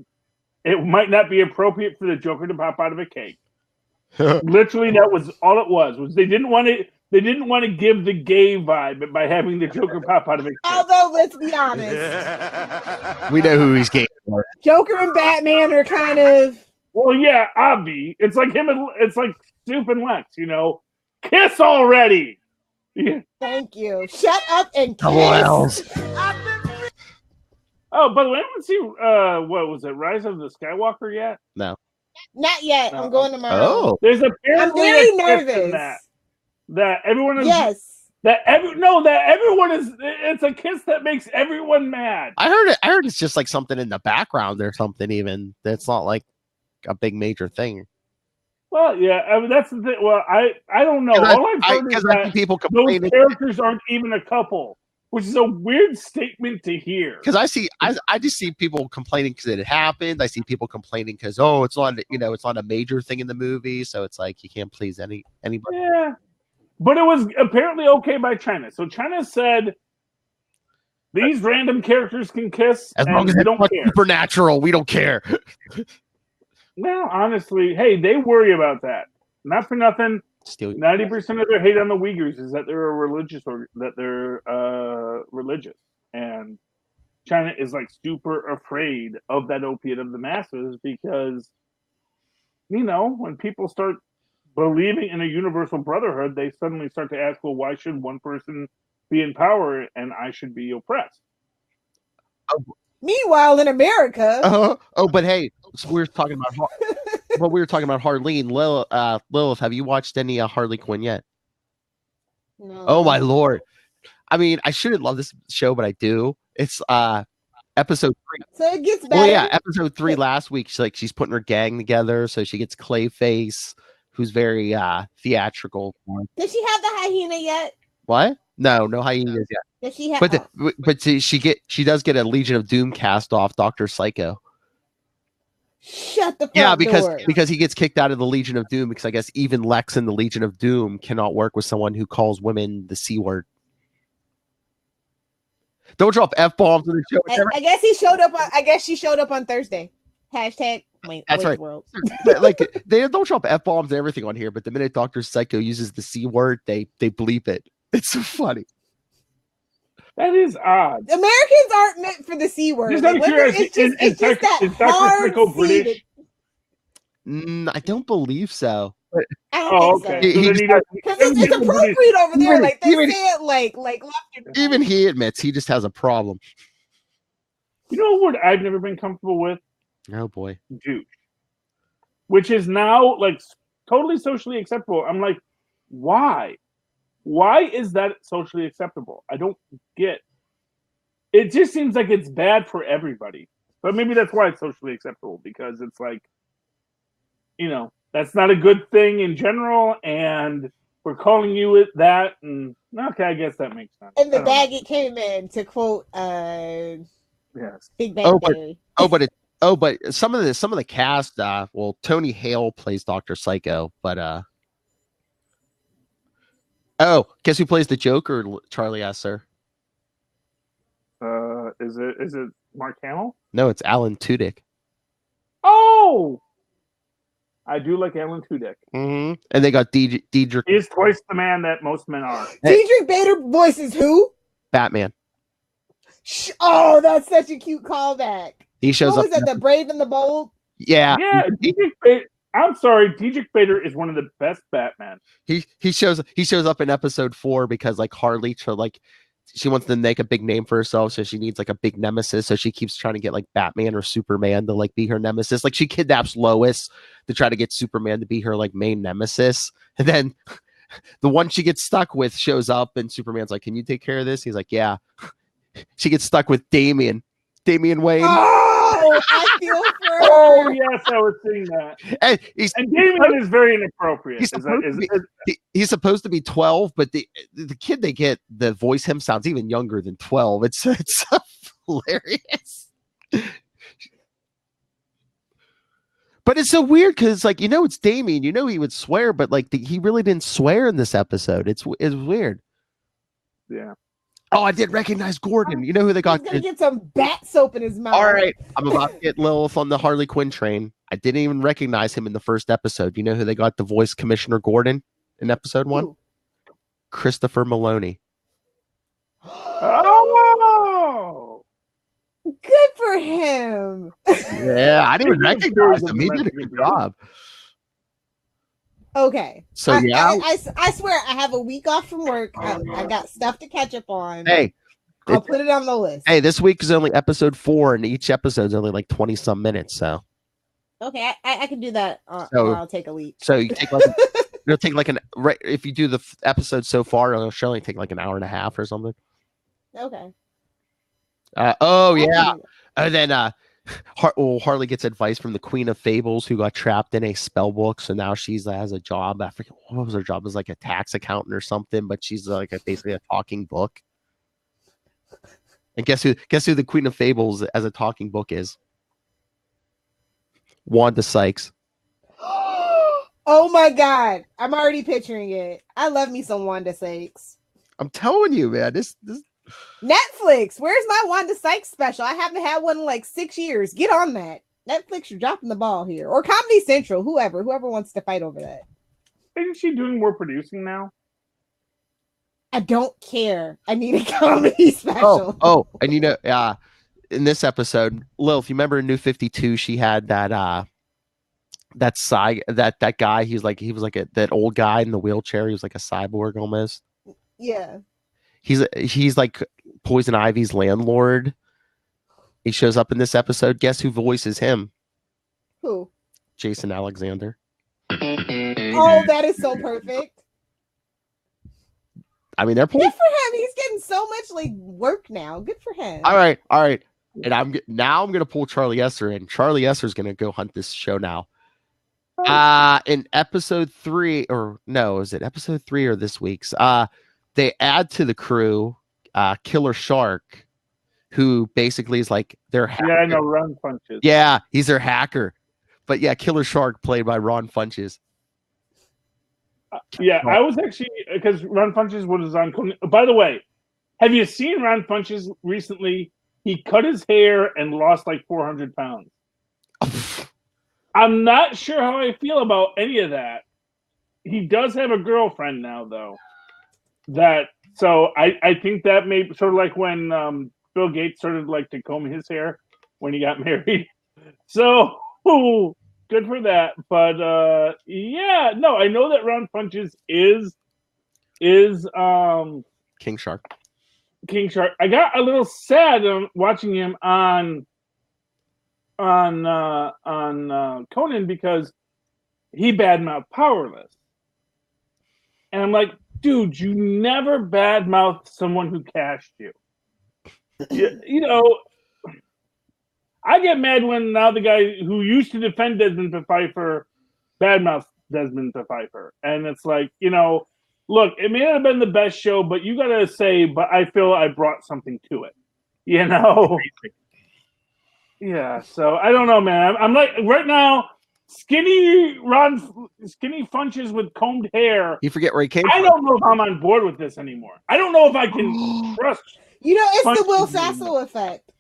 it might not be appropriate for the Joker to pop out of a cake. Literally, that was all it was they didn't want to give the gay vibe by having the Joker pop out of it. Although, let's be honest, we know who he's gay for. Joker and Batman are kind of. Well, yeah, Avi. It's like him and it's like Stoop and Lex. Kiss already. Yeah. Thank you. Shut up and kiss. Oh, by the way, I haven't seen what was it, Rise of the Skywalker yet? No, not yet. No. I'm going tomorrow. Oh, there's apparently I'm very nervous. nervous. That everyone is that everyone is. It's a kiss that makes everyone mad. I heard it's just something in the background or something. Even that's not a big major thing. Well, yeah, I mean that's the thing. Well, I don't know. All I've heard is that people those characters aren't even a couple, which is a weird statement to hear. Because I just see people complaining because it happened. I see people complaining because it's not it's not a major thing in the movie, so it's you can't please anybody. Yeah. But it was apparently okay by China. So China said these random characters can kiss as long as we it's don't not care. Supernatural, we don't care. Well, honestly, hey, they worry about that. Not for nothing. 90% of their hate on the Uyghurs is that they're religious, and China is super afraid of that opiate of the masses because when people start believing in a universal brotherhood, they suddenly start to ask, well, why should one person be in power and I should be oppressed? Meanwhile, in America, but hey, so we were talking about Harleen. Lilith, have you watched any Harley Quinn yet? No. Oh my lord! I mean, I shouldn't love this show, but I do. It's episode 3. So it gets better. Well, yeah, episode 3 last week. She's putting her gang together, so she gets Clayface, who's very theatrical. Does she have the hyena yet? What? No hyenas yet. Does she have? But she does get a Legion of Doom cast off Dr. Psycho. Shut the front door. because he gets kicked out of the Legion of Doom because I guess even Lex in the Legion of Doom cannot work with someone who calls women the C word. Don't drop F-bombs in the show. I guess he showed up. I guess she showed up on Thursday. Hashtag That's Wayne's right. World. Like they don't drop F-bombs and everything on here, but the minute Dr. Psycho uses the C word, they bleep it. It's so funny. That is odd. Americans aren't meant for the C word. Just Like, out of curiosity, it's just that is Dr. hard Psycho C British? I don't believe so. But I don't think okay. so. He So then he does. Because it's appropriate over there. Like they say it like left and even right. he admits he just has a problem. You know what word I've never been comfortable with? Oh boy. Douche. Which is now like totally socially acceptable. I'm like, why? Why is that socially acceptable? I don't get. It just seems like it's bad for everybody. But maybe that's why it's socially acceptable, because it's like, that's not a good thing in general, and we're calling you that, and okay, I guess that makes sense. And the bag it came in, to quote yes. Big Bang Theory. But some of the cast, Tony Hale plays Dr. Psycho, but guess who plays the Joker? Charlie asked, sir. Is it Mark Hamill? No, it's Alan Tudyk. Oh, I do like Alan Tudyk. Mm-hmm. And they got Diedrich. He is twice the man that most men are. Diedrich Bader voices who? Batman. Oh, that's such a cute callback. He shows up. Was that, the Brave and the Bold? Yeah. Diedrich Bader. I'm sorry, Diedrich Bader is one of the best Batman. He shows up in episode 4 because like Harley she wants to make a big name for herself, so she needs like a big nemesis. So she keeps trying to get like Batman or Superman to like be her nemesis. Like she kidnaps Lois to try to get Superman to be her like main nemesis. And then the one she gets stuck with shows up, and Superman's like, "Can you take care of this?" He's like, "Yeah." She gets stuck with Damian Wayne. Oh, I feel for her. Oh yes, I was seeing that. And Damian is very inappropriate. He's supposed to be 12, but the kid they get to voice him sounds even younger than 12. It's hilarious. But it's so weird because like it's Damian. He would swear, but like he really didn't swear in this episode. It's weird. Yeah. Oh, I did recognize Gordon. You know who they got? He's gonna get some bat soap in his mouth. All right, I'm about to get Lilith on the Harley Quinn train. I didn't even recognize him in the first episode. You know who they got to voice Commissioner Gordon in episode 1? Who? Christopher Maloney. Oh, good for him. Yeah, I didn't even recognize him. He did a good job. Okay. So I swear I have a week off from work. I got stuff to catch up on. Hey, I'll put it on the list. Hey, this week is only episode 4, and each episode's only like 20-some minutes. So okay, I can do that. I'll take a week. So you take like it'll take like if you do the episode so far, it'll only take like an hour and a half or something. Okay. And then Harley gets advice from the Queen of Fables, who got trapped in a spell book. So now she's has a job. I forget what was her job. It was like a tax accountant or something, but she's like basically a talking book. And guess who the Queen of Fables as a talking book is? Wanda Sykes. Oh my God. I'm already picturing it. I love me some Wanda Sykes. I'm telling you, man. This Netflix, where's my Wanda Sykes special? I haven't had one in like 6 years. Get on that. Netflix, you're dropping the ball here. Or Comedy Central, whoever wants to fight over that. Isn't she doing more producing now? I don't care. I need a comedy special. And in this episode, Lilith, you remember in New 52, she had that guy. He was like that old guy in the wheelchair. He was like a cyborg almost. Yeah. He's like Poison Ivy's landlord. He shows up in this episode. Guess who voices him? Who? Jason Alexander. Oh, that is so perfect. I mean, they're good for him. He's getting so much like work now. Good for him. All right. And I'm gonna pull Charlie Esser in. Charlie Esser's gonna go hunt this show now. In episode 3, or no, is it episode 3 or this week's? They add to the crew Killer Shark, who basically is like their hacker. Yeah, I know, Ron Funches. Yeah, he's their hacker. But yeah, Killer Shark played by Ron Funches. I was actually, because Ron Funches was on. By the way, have you seen Ron Funches recently? He cut his hair and lost like 400 pounds. I'm not sure how I feel about any of that. He does have a girlfriend now, though. So I think that may sort of like when Bill Gates started like to comb his hair when he got married. So good for that. But yeah, no, I know that Ron Funches is King Shark. King Shark. I got a little sad watching him on Conan because he badmouthed Powerless. And I'm like, dude, you never badmouth someone who cashed you. You know, I get mad when now the guy who used to defend Desmond Pfeiffer badmouths Desmond Pfeiffer. And it's like, you know, look, it may not have been the best show, but you got to say, but I feel I brought something to it. You know? Yeah, so I don't know, man. I'm like, right now, skinny Funches with combed hair. You forget where he came I from. don't know if I'm on board with this anymore. I don't know if I can trust. You know, it's the Funches Will anymore. Sasso effect.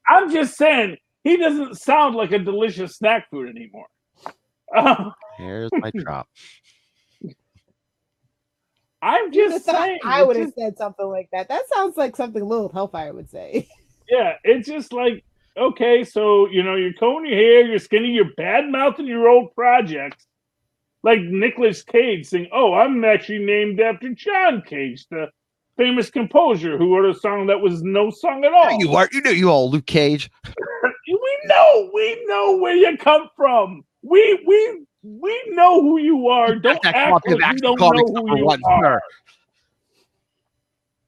I'm just saying, he doesn't sound like a delicious snack food anymore. Here's my drop. I'm just saying. I would have said something like that. That sounds like something Lilith Hellfire would say. Yeah, it's just like, okay, so, you know, you're combing your hair, you're skinny, you're bad-mouthing your old projects. Like Nicolas Cage saying, oh, I'm actually named after John Cage, the famous composer who wrote a song that was no song at all. You are, you know, you all Luke Cage. We know where you come from. We know who you are. Don't act like we don't know who you are.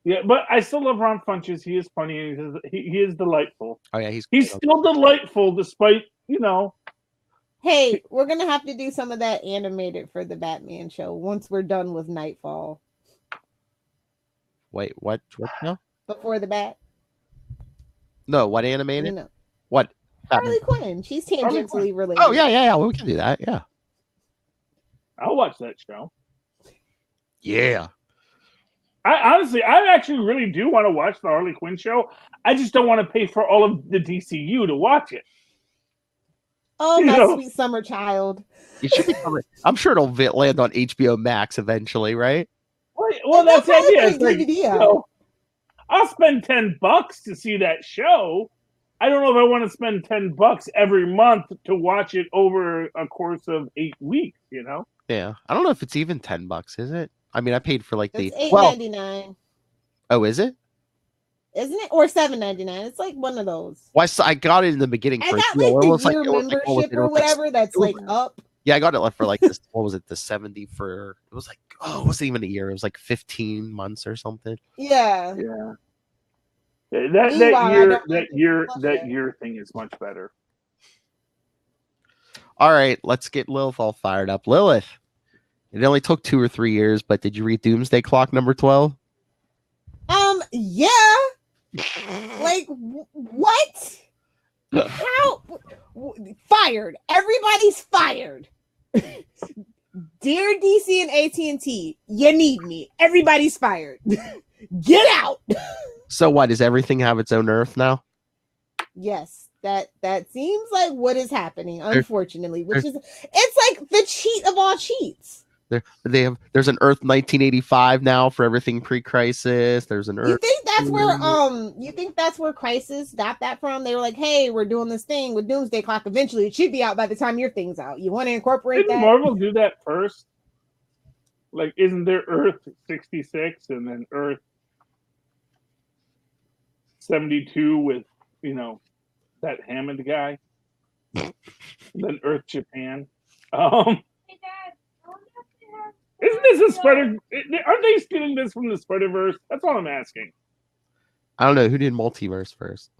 Yeah, but I still love Ron Funches. He is funny and he is delightful. Oh yeah, he's still delightful despite, you know. Hey, we're gonna have to do some of that animated for the Batman show once we're done with Nightfall. Wait, what now? Before the Bat. No, what animated? You know. What? Harley Quinn. She's tangentially related. Oh yeah. Well, we can do that. Yeah. I'll watch that show. Yeah. I actually really do want to watch the Harley Quinn show. I just don't want to pay for all of the DCU to watch it. Oh, my sweet summer child. It should be coming. I'm sure it'll land on HBO Max eventually, right? Well, that's the idea. It's like, you know, I'll spend $10 to see that show. I don't know if I want to spend $10 every month to watch it over a course of 8 weeks. You know? Yeah, I don't know if it's even $10, is it? I mean, I paid for like it's the $8.99. Oh, is it? Isn't it? Or $7.99? It's like one of those. Well, I got it in the beginning. I got like the year membership or whatever. That's like up. Yeah, I got it for like this. What was it? The 70 for? It was like, oh, it wasn't even a year. It was like 15 months or something. Yeah. Yeah. That year thing is much better. All right, let's get Lilith all fired up. Lilith, it only took 2 or 3 years, but did you read Doomsday Clock number 12? Yeah. Like what? How? Fired. Everybody's fired. Dear DC and AT&T, you need me. Everybody's fired. Get out. So what? Does everything have its own Earth now? Yes, that seems like what is happening, unfortunately. Which is, it's like the cheat of all cheats. There's an Earth 1985 now for everything pre-crisis. There's an Earth. You think that's where Crisis got that from? They were like, hey, we're doing this thing with Doomsday Clock. Eventually, it should be out by the time your thing's out. You want to incorporate Didn't that? Marvel do that first? Like, isn't there Earth 66 and then Earth 72 with, you know, that Hammond guy? Then Earth Japan. Isn't this a Spider? Aren't they stealing this from the Spider-Verse? That's all I'm asking. I don't know who did Multiverse first.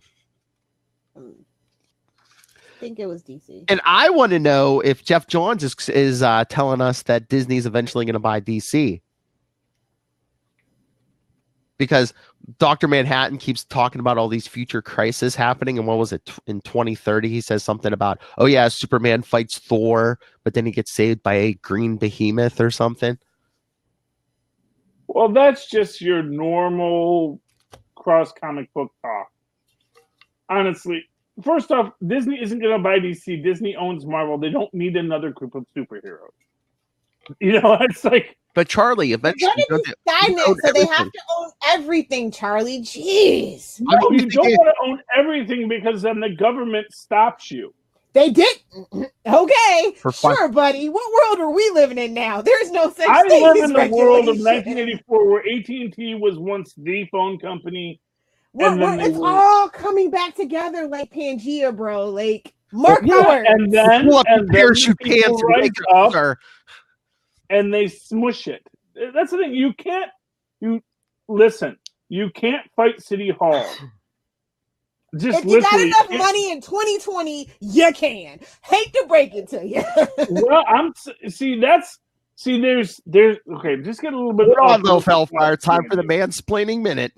I think it was DC. And I want to know if Jeff Johns is telling us that Disney's eventually going to buy DC. Because Dr. Manhattan keeps talking about all these future crises happening. And what was it? In 2030, he says something about, oh, yeah, Superman fights Thor, but then he gets saved by a green behemoth or something. Well, that's just your normal cross comic book talk. Honestly, first off, Disney isn't going to buy DC. Disney owns Marvel. They don't need another group of superheroes. It's like. But Charlie, eventually, They're gonna be stagnant, so they have to own everything, Charlie. Jeez. No, you don't want to own everything because then the government stops you. They did. Okay, sure, buddy. What world are we living in now? There's no such thing. I live in the world of regulation. 1984 where AT&T was once the phone company. It's all coming back together like Pangea, bro. Like, mark my words. And then parachute pants rise up and they smush it. That's the thing. You can't fight City Hall. If you got enough money in 2020, you can. Hate to break it to you. Well, there's okay, just get a little bit on though, Hellfire. Time for the mansplaining minute.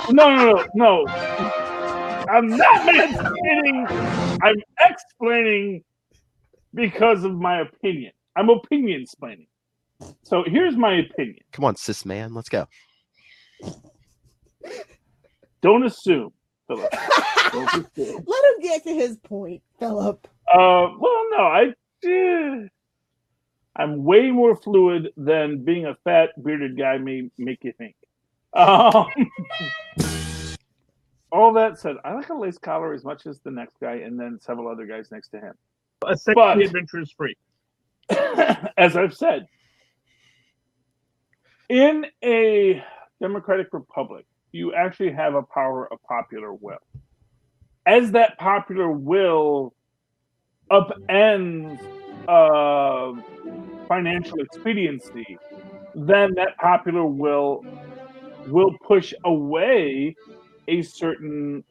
No. I'm not mansplaining. I'm explaining because of my opinion. I'm opinion splaining. So here's my opinion. Come on, cis man, let's go. Don't assume, Philip. Let him get to his point, Philip. Well, no, I'm way more fluid than being a fat bearded guy may make you think. All that said, I like a lace collar as much as the next guy, and then several other guys next to him. A sexy adventurous freak. As I've said, in a democratic republic, you actually have a power of popular will. As that popular will upends financial expediency, then that popular will push away a certain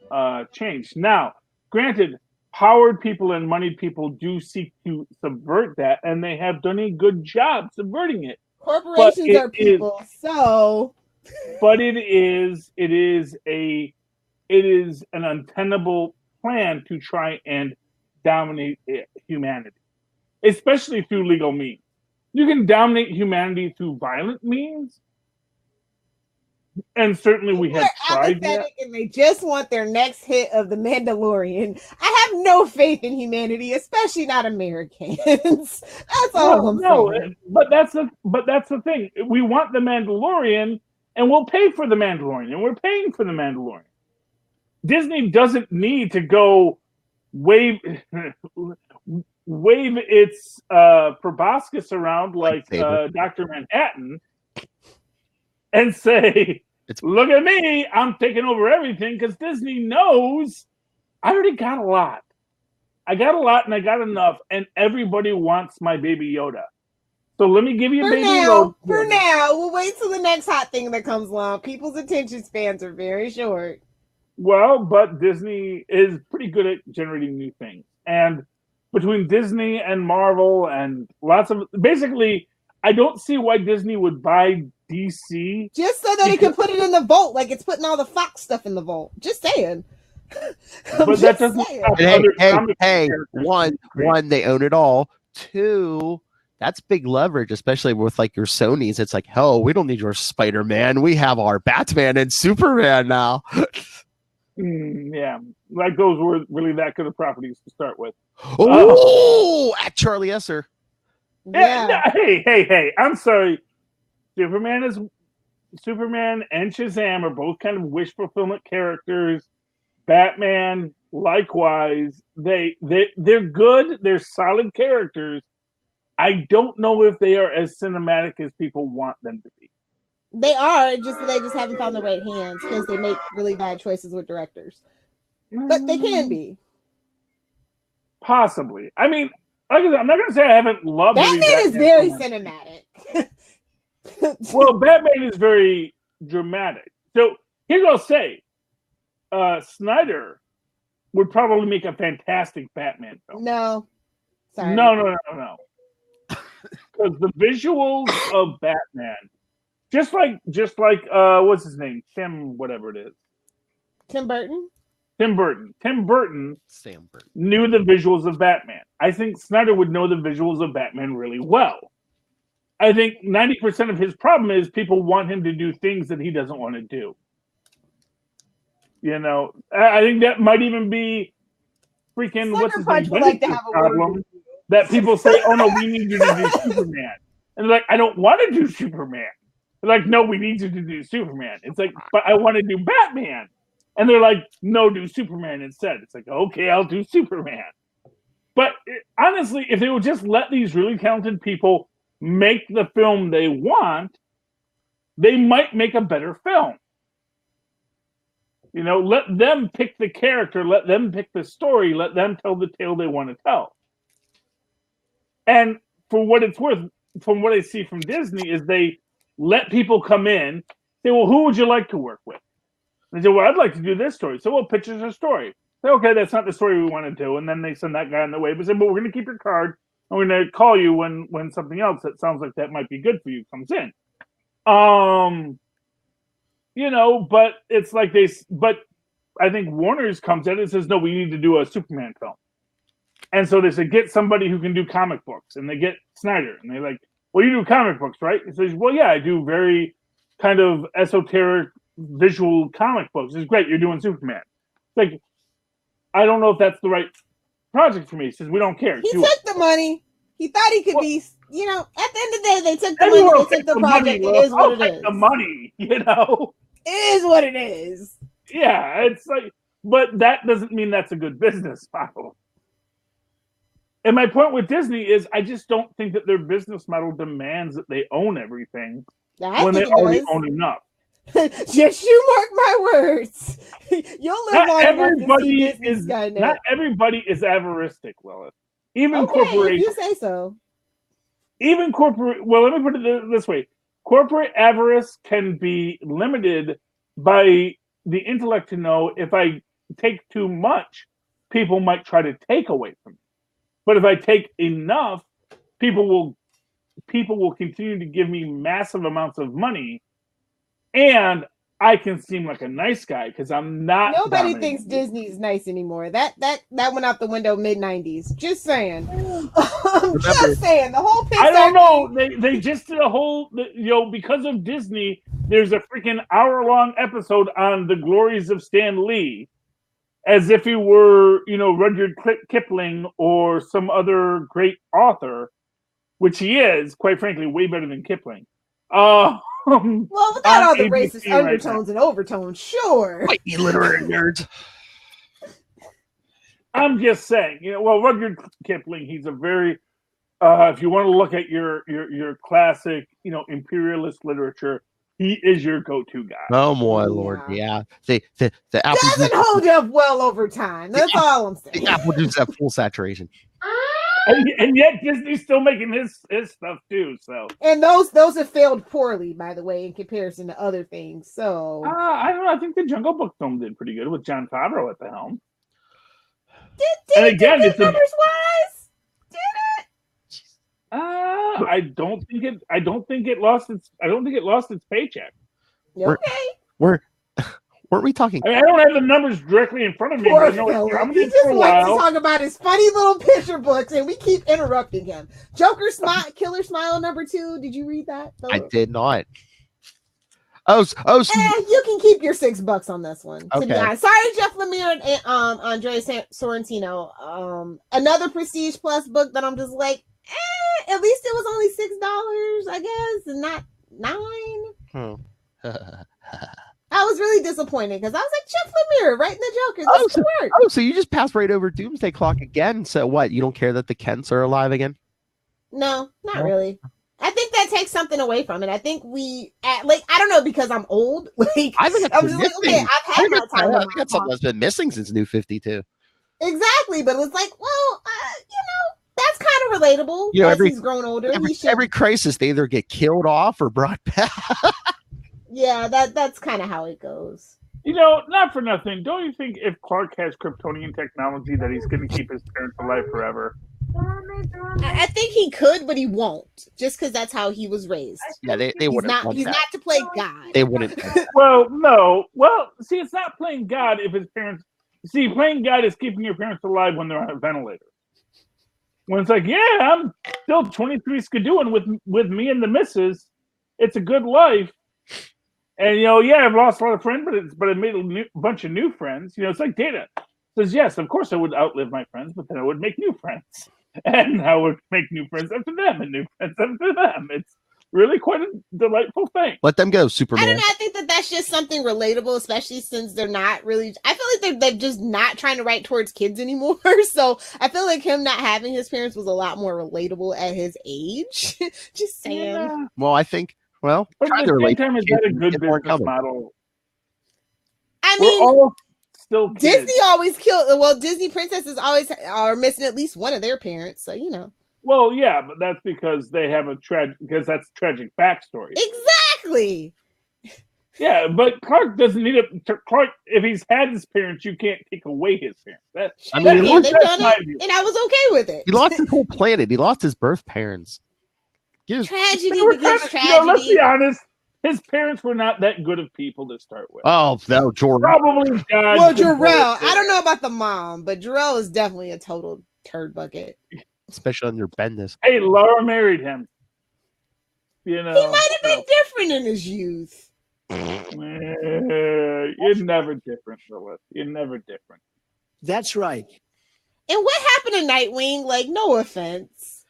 change. Now, granted, powered people and moneyed people do seek to subvert that, and they have done a good job subverting it. Corporations are people, so. But it is an untenable plan to try and dominate humanity, especially through legal means. You can dominate humanity through violent means, and certainly we have tried that. And they just want their next hit of The Mandalorian. I have no faith in humanity, especially not Americans. That's all I'm saying. But that's the thing. We want The Mandalorian, and we'll pay for The Mandalorian, and we're paying for The Mandalorian. Disney doesn't need to go wave its proboscis around like Dr. Manhattan and say, look at me, I'm taking over everything, because Disney knows I already got a lot. I got a lot and I got enough, and everybody wants my Baby Yoda. So let me give you Baby Yoda. For now, we'll wait till the next hot thing that comes along. People's attention spans are very short. Well, but Disney is pretty good at generating new things. And between Disney and Marvel and lots of... Basically, I don't see why Disney would buy DC. Just so that it can put it in the vault, like it's putting all the Fox stuff in the vault. Just saying. But that doesn't... Hey, one, they own it all. Two... That's big leverage, especially with like your Sonys. It's like, hell, we don't need your Spider-Man. We have our Batman and Superman now. Yeah, like those were really that good of properties to start with. Oh, at Charlie Esser. Yeah. Hey! I'm sorry. Superman and Shazam are both kind of wish fulfillment characters. Batman, likewise, they're good. They're solid characters. I don't know if they are as cinematic as people want them to be. They are, they just haven't found the right hands because they make really bad choices with directors. But they can be. Possibly. I mean, like I said, I'm not going to say I haven't loved Batman is very cinematic. Well, Batman is very dramatic. So here's what I'll say. Snyder would probably make a fantastic Batman film. No. Sorry. No. Because the visuals of Batman, just like what's his name? Tim Burton. Tim Burton knew the visuals of Batman. I think Snyder would know the visuals of Batman really well. I think 90% of his problem is people want him to do things that he doesn't want to do. You know, I think that might even be freaking Sucker what's his Punch name? would like to Benedict's have a word problem with you. that people say, "Oh no, we need you to do Superman," and they're like, "I don't want to do Superman." They're like, "No, we need you to do Superman." It's like, "But I want to do Batman," and they're like, "No, do Superman instead." It's like, "Okay, I'll do Superman." But honestly, if they would just let these really talented people make the film they want, they might make a better film. You know, let them pick the character, let them pick the story, let them tell the tale they want to tell. And for what it's worth, from what I see from Disney, is they let people come in, say, "Well, who would you like to work with?" And they say, "Well, I'd like to do this story." So, "Well, pitch us a story." Say, "Okay, that's not the story we want to do." And then they send that guy on the way. But say, "But we're going to keep your card. And we're going to call you when something else that sounds like that might be good for you comes in." You know, but it's like but I think Warner's comes in and says, "No, we need to do a Superman film." And so they said, "Get somebody who can do comic books." And they get Snyder. And they're like, "Well, you do comic books, right?" He says, "Well, yeah, I do very kind of esoteric visual comic books." It's great. You're doing Superman. It's like, I don't know if that's the right project for me. He says, "We don't care. He took the money. He thought he could be, you know, at the end of the day, they took the Everyone money, will they took take the the project. money, It is what I'll it take is. the money, you know? It is what it is. Yeah, it's like, but that doesn't mean that's a good business model. And my point with Disney is I just don't think that their business model demands that they own everything when they already own enough. Just you mark my words. You'll live long enough to see Disney's Skynet. Not everybody is avaristic, Willis. Even okay, corporations. if you say so. Even corporate. Well, let me put it this way: corporate avarice can be limited by the intellect to know if I take too much, people might try to take away from me. But if I take enough, people will continue to give me massive amounts of money, and I can seem like a nice guy because I'm not. Nobody thinks Disney's nice anymore. That went out the window mid-90s. Just saying. Just saying. The whole Pixar I don't know. They just did a whole, because of Disney, there's a freaking hour-long episode on the glories of Stan Lee, as if he were, Rudyard Kipling or some other great author, which he is, quite frankly, way better than Kipling. Well, without all the racist undertones and overtones, sure. Might be literary nerds. I'm just saying, Rudyard Kipling, he's a very, if you want to look at your classic, imperialist literature, he is your go-to guy. Oh my lord, yeah. The apple doesn't hold up well over time. That's all I'm saying. The apple juice at full saturation. And yet Disney's still making his stuff too. So and those have failed poorly, by the way, in comparison to other things. So I don't know. I think the Jungle Book film did pretty good with Jon Favreau at the helm. Did it again, it's numbers wise? Did it? I don't think it lost its paycheck. Okay. Weren't we talking? I don't have the numbers directly in front of me. Poor but I know Phil. He just likes to talk about his funny little picture books, and we keep interrupting him. Joker Smile, Killer Smile #2. Did you read that? I did not. You can keep your $6 on this one. To be Okay. honest. Sorry, Jeff Lemire and Andrea Sorrentino. Another Prestige Plus book that I'm just like, at least it was only $6, I guess, and not $9. I was really disappointed because I was like, Jeff Lemire writing the Joker. This could work. So you just passed right over Doomsday Clock again. So what? You don't care that the Kents are alive again? No, not really. I think that takes something away from it. I think I don't know, because I'm old. I'm just like, okay, I've had my time. I got something that's been missing since New 52. Exactly, but it's like, well, that's kind of relatable. As he's grown older, every crisis, they either get killed off or brought back. Yeah, that's kind of how it goes. Not for nothing. Don't you think if Clark has Kryptonian technology that he's going to keep his parents alive forever? I think he could, but he won't, just because that's how he was raised. Yeah, they wouldn't. He's not to play God. They wouldn't. Well, no. Well, see, it's not playing God if his parents. See, playing God is keeping your parents alive when they're on a ventilator. When it's like, yeah, I'm still 23 skidooing with me and the missus. It's a good life. And I've lost a lot of friends, but I made a bunch of new friends. It's like Data. says, yes, of course I would outlive my friends, but then I would make new friends. And I would make new friends after them and new friends after them. It's really quite a delightful thing. Let them go, I Superman. don't know. I think that that's just something relatable, especially since they're not really. I feel like they're just not trying to write towards kids anymore. So I feel like him not having his parents was a lot more relatable at his age. Just saying. Yeah. Well, I think. Well, But try at to the same relate. time, is that a good business model? I We're mean, all still kids. Disney always killed. Well, Disney princesses always are missing at least one of their parents. So you know. Well, yeah, but that's because they have because that's tragic backstory. Exactly. Yeah, but Clark doesn't need it. Clark, if he's had his parents, you can't take away his parents. I mean, Yeah, they've done it, and I was okay with it. He lost his whole planet. He lost his birth parents. Tragedy begins tragedy. You know, let's be honest. His parents were not that good of people to start with. Oh, no, Jordan. Probably died. Well, Jarrell, I don't know about the mom, but Jarrell is definitely a total turd bucket. Especially on your Bendis. Hey, Laura married him. You know, he might have been different in his youth. You're never different, Lilith. You're never different. That's right. And what happened to Nightwing? Like, no offense.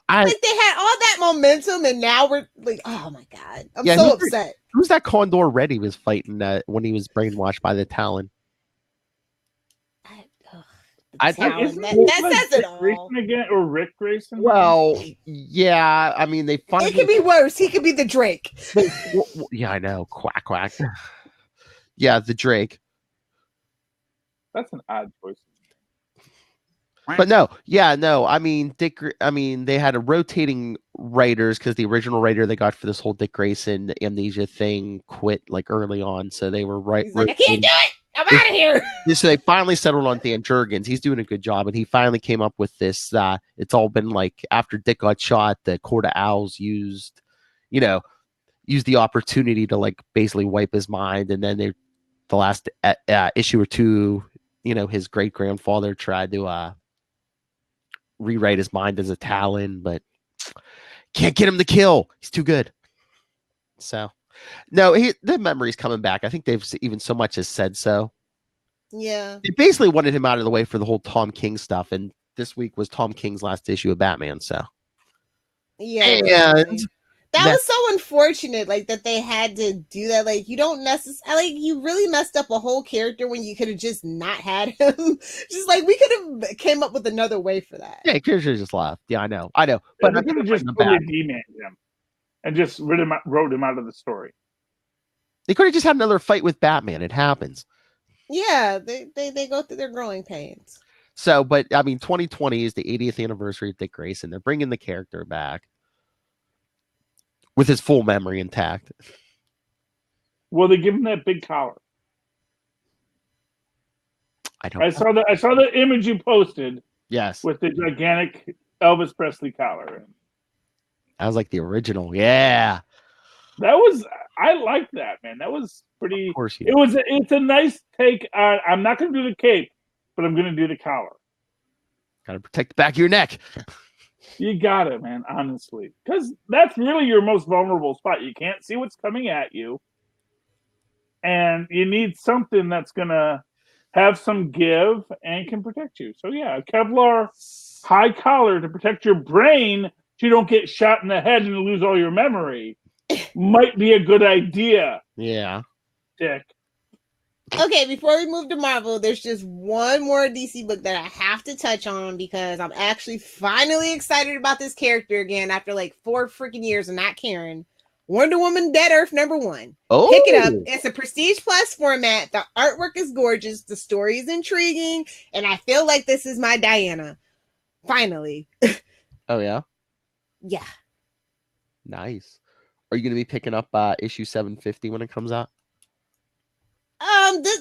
Like they had all that momentum, and now we're like, oh my god, I'm so upset. Who's that Condor Red he was fighting when he was brainwashed by the Talon? That says it all. Grayson again, or Rick Grayson? Well, yeah. I mean, they finally. It could be worse. He could be the Drake. Yeah, I know. Quack quack. Yeah, the Drake. That's an odd choice. But no, yeah, no. I mean, they had a rotating writers because the original writer they got for this whole Dick Grayson amnesia thing quit like early on, so they were Like, I can't do it. I'm out of here. So they finally settled on Dan Jurgens. He's doing a good job, and he finally came up with this. It's all been like after Dick got shot, the Court of Owls used the opportunity to like basically wipe his mind, and then the last issue or two, his great grandfather tried to rewrite his mind as a Talon, but can't get him to kill. He's too good. So. No, the memory's coming back. I think they've even so much as said so. Yeah. They basically wanted him out of the way for the whole Tom King stuff, and this week was Tom King's last issue of Batman, so. Yeah. And that was so unfortunate, like, that they had to do that. Like, you don't necessarily, like, you really messed up a whole character when you could have just not had him. Just like, we could have came up with another way for that. Yeah, character just left. Yeah, I know. But But I could have just totally demanded him. And just wrote him out of the story. They could have just had another fight with Batman. It happens. Yeah, they go through their growing pains. So, but I mean, 2020 is the 80th anniversary of Dick Grayson. They're bringing the character back with his full memory intact. Will they give him that big collar? I saw the image you posted. Yes, with the gigantic Elvis Presley collar. That was like the original. Yeah. I like that, man. That was pretty. Of course It's a nice take on. I'm not going to do the cape, but I'm going to do the collar. Got to protect the back of your neck. You got it, man. Honestly, because that's really your most vulnerable spot. You can't see what's coming at you, and you need something that's going to have some give and can protect you. So yeah, a Kevlar high collar to protect your brain so you don't get shot in the head and lose all your memory might be a good idea. Yeah. Dick. Okay, before we move to Marvel, there's just one more DC book that I have to touch on because I'm actually finally excited about this character again after like 4 freaking years of not caring. Wonder Woman Dead Earth #1. Oh, pick it up. It's a Prestige Plus format. The artwork is gorgeous. The story is intriguing. And I feel like this is my Diana. Finally. Oh, yeah? Yeah. Nice. Are you going to be picking up issue 750 when it comes out?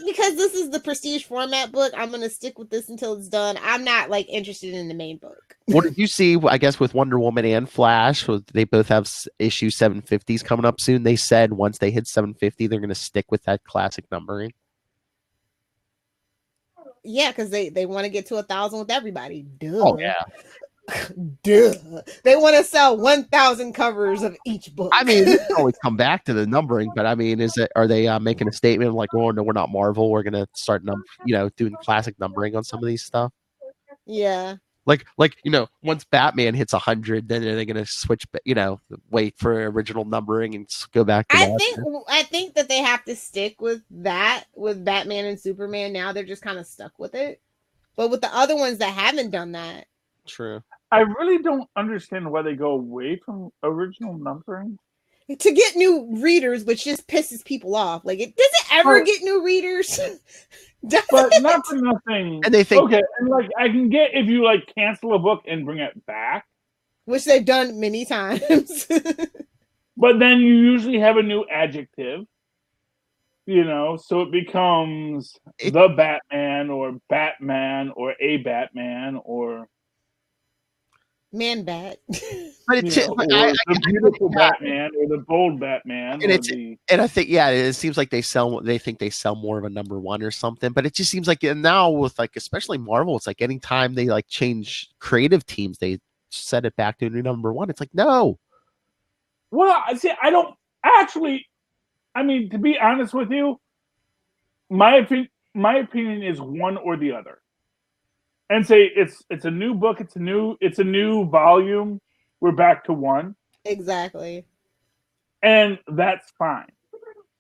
Because this is the Prestige format book, I'm going to stick with this until it's done. I'm not like interested in the main book. What did you see, I guess, with Wonder Woman and Flash? They both have issue 750s coming up soon. They said once they hit 750, they're going to stick with that classic numbering. Yeah, because they want to get to 1,000 with everybody. Duh. Oh, yeah. Duh. They want to sell 1,000 covers of each book. I mean, we can always come back to the numbering, but I mean, are they making a statement like, "Oh no, we're not Marvel. We're gonna start doing classic numbering on some of these stuff." Yeah. Like once Batman hits 100, then they're gonna switch. Wait for original numbering and go back to that. I think that they have to stick with that with Batman and Superman. Now they're just kind of stuck with it, but with the other ones that haven't done that, true. I really don't understand why they go away from original numbering. To get new readers, which just pisses people off. Like, does it ever get new readers? But not for nothing. And they think, okay, and like I can get if you like cancel a book and bring it back, which they've done many times. But then you usually have a new adjective, so it becomes the Batman or Batman or a Batman or Man-Bat. But the beautiful Batman or the bold Batman. And I think, it seems like they think they sell more of a number one or something. But it just seems like now with especially Marvel, it's like anytime they change creative teams, they set it back to a new number one. It's like, no. Well, see, I don't actually. I mean, to be honest with you, my opinion is one or the other. And say it's a new book, it's a new volume. We're back to one. Exactly. And that's fine.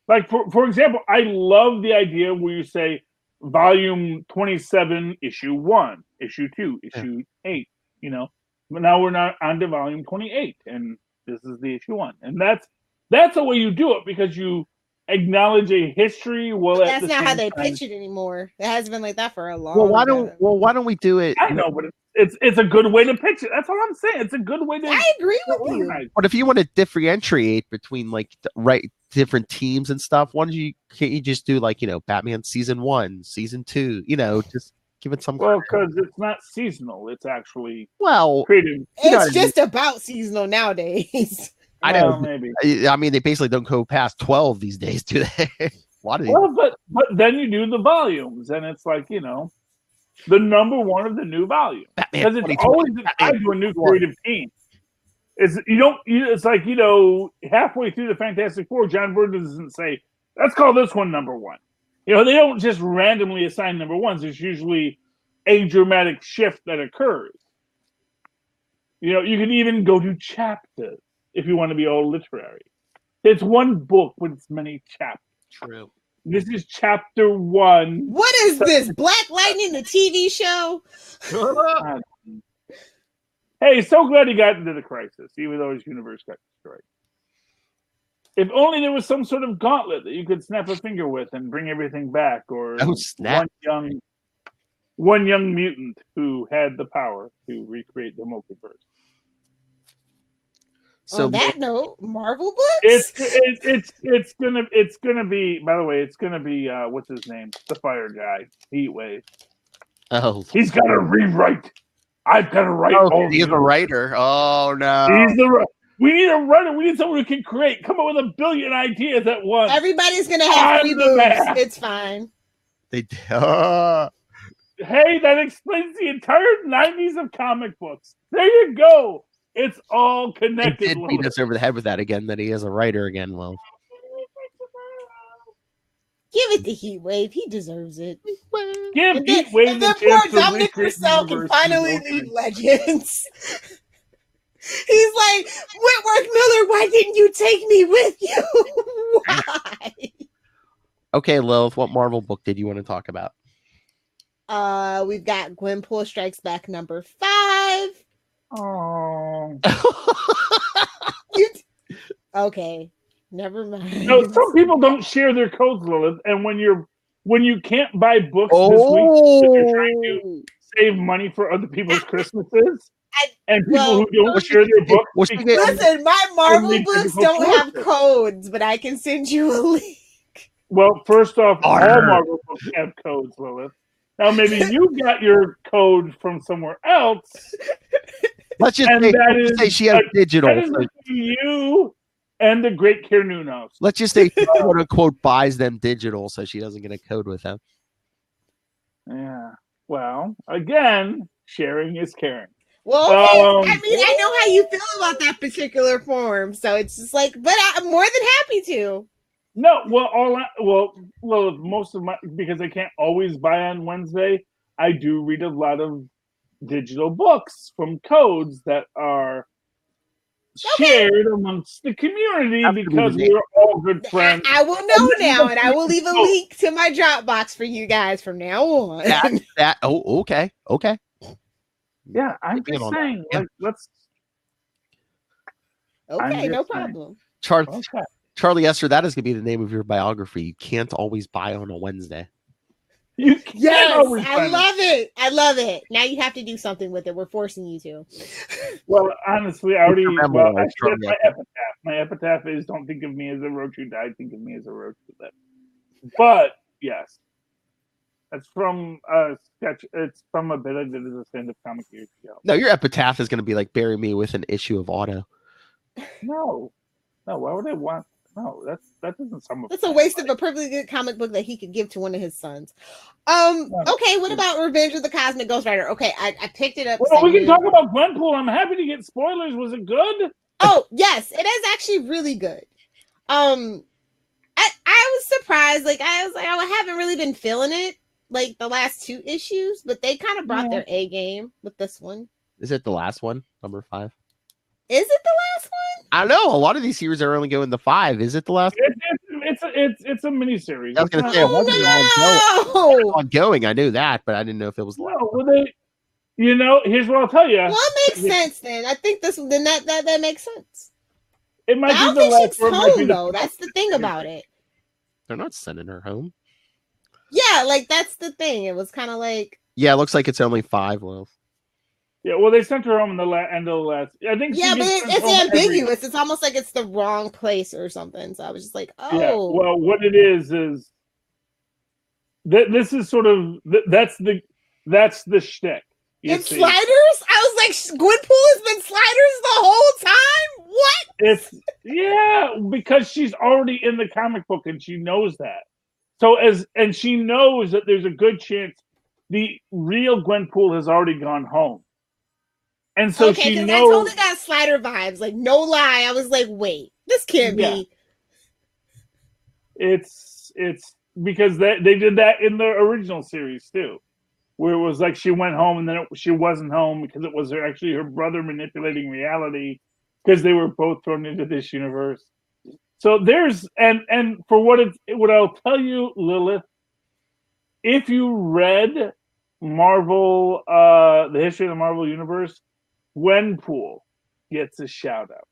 Like for example, I love the idea where you say volume 27, issue 1, issue 2, issue 8, But now we're not on to volume 28 and this is the issue 1. And that's the way you do it because you acknowledge a history. That's not how they pitch it anymore. It has been like that for a long time. Why don't we do it? I know, but it's a good way to pitch it. That's all I'm saying. It's a good way to. I agree with you. But if you want to differentiate between different teams and stuff, can't you just do Batman season 1, season 2? Just give it some. Well, because it's not seasonal. It's actually creative. It's just about seasonal nowadays. I know. Maybe. I mean, they basically don't go past 12 these days, do they? A lot of these. Well, but then you do the volumes, and it's like the number one of the new volume because it's always tied to a new creative team. It's like halfway through the Fantastic Four, John Byrne doesn't say let's call this one number one. They don't just randomly assign number ones. There's usually a dramatic shift that occurs. You can even go to chapters. If you want to be all literary, it's one book with its many chapters. True. This is chapter 1. What is this? Black Lightning, the TV show? Hey, so glad he got into the Crisis, even though his universe got destroyed. If only there was some sort of gauntlet that you could snap a finger with and bring everything back, or one young mutant who had the power to recreate the multiverse. So on that note, Marvel books. It's gonna be. By the way, it's gonna be what's his name? The Fire guy, Heatwave. Oh, he's got to rewrite. I've got to write. He's a writer. Oh no, we need a writer. We need someone who can come up with 1 billion ideas at once. Everybody's gonna have free boobs. It's fine. Hey, that explains the entire 90s of comic books. There you go. It's all connected. He did beat us over the head with that again, that he is a writer again. Well, give it to Heatwave. He deserves it. Give Heatwave and then poor Dominic Purcell can finally lead Legends. He's like, Whitworth Miller, why didn't you take me with you? Why? Okay, Lilith, what Marvel book did you want to talk about? We've got Gwenpool Strikes Back number 5. Oh. Okay, never mind. No, some people don't share their codes, Lilith, and when you can't buy books this week because you're trying to save money for other people's Christmases, and people who don't share their books. Listen, my Marvel books don't have codes, but I can send you a link. Well, first off, all Marvel books have codes, Lilith. Now, maybe you got your code from somewhere else. Let's just say she has digital. That is you and the great Kiernunos. Let's just say she, quote unquote, buys them digital so she doesn't get a code with them. Yeah. Well, again, sharing is caring. Well, okay. I mean, I know how you feel about that particular form, so it's just like, but I'm more than happy to. No, most of my, because I can't always buy on Wednesday, I do read a lot of digital books from codes that are shared amongst the community because we're all good friends. I will know now, and I will leave a link to my Dropbox for you guys from now on. Okay. Yeah, I'm just saying, like, let's. Okay, no problem. Charlie Esther, that is going to be the name of your biography. You can't always buy on a Wednesday. Yes, I love it. I love it. Now you have to do something with it. We're forcing you to. Well, honestly, I already. Well, actually, that's my epitaph. My epitaph is: "Don't think of me as a roach who died. Think of me as a roach who lived." But yes, that's from a sketch. It's from a bit I did as a stand-up comic years ago. No, your epitaph is going to be like, "Bury me with an issue of Auto." No. Why would I want? No, that doesn't sound. That's a waste of a perfectly good comic book that he could give to one of his sons. Okay, what about Revenge of the Cosmic Ghost Rider? Okay, I picked it up. Well, we can talk about Gwenpool. I'm happy to get spoilers. Was it good? Oh yes, it is actually really good. I was surprised. Like I was like, I haven't really been feeling it like the last 2 issues, but they kind of brought their A game with this one. Is it the last one, number 5? Is it the last one? I don't know. A lot of these series are only going to 5. Is it the last one? It's a mini series. I was going to say it wasn't ongoing. I knew that, but I didn't know if it was. No, well, here's what I'll tell you. Well, it makes sense then. I think that makes sense. It might be the last one. Home though. That's the thing about it. They're not sending her home. Yeah, like that's the thing. It was kind of like. Yeah, it looks like it's only 5. Well. Yeah, well, they sent her home in the end of the last. I think. Yeah, but it's ambiguous. It's almost like it's the wrong place or something. So I was just like, oh. Yeah, well, what it is this is sort of that's the shtick. It's sliders. I was like, Gwenpool has been sliders the whole time. What? Because she's already in the comic book and she knows that. So and she knows that there's a good chance the real Gwenpool has already gone home. And so she knows. I totally got slider vibes. Like, no lie. I was like, wait, this can't be. It's because they did that in the original series too, where it was like she went home and then she wasn't home because it was actually her brother manipulating reality because they were both thrown into this universe. So there's and for what I'll tell you, Lilith, if you read Marvel, the history of the Marvel universe, Gwenpool gets a shout out.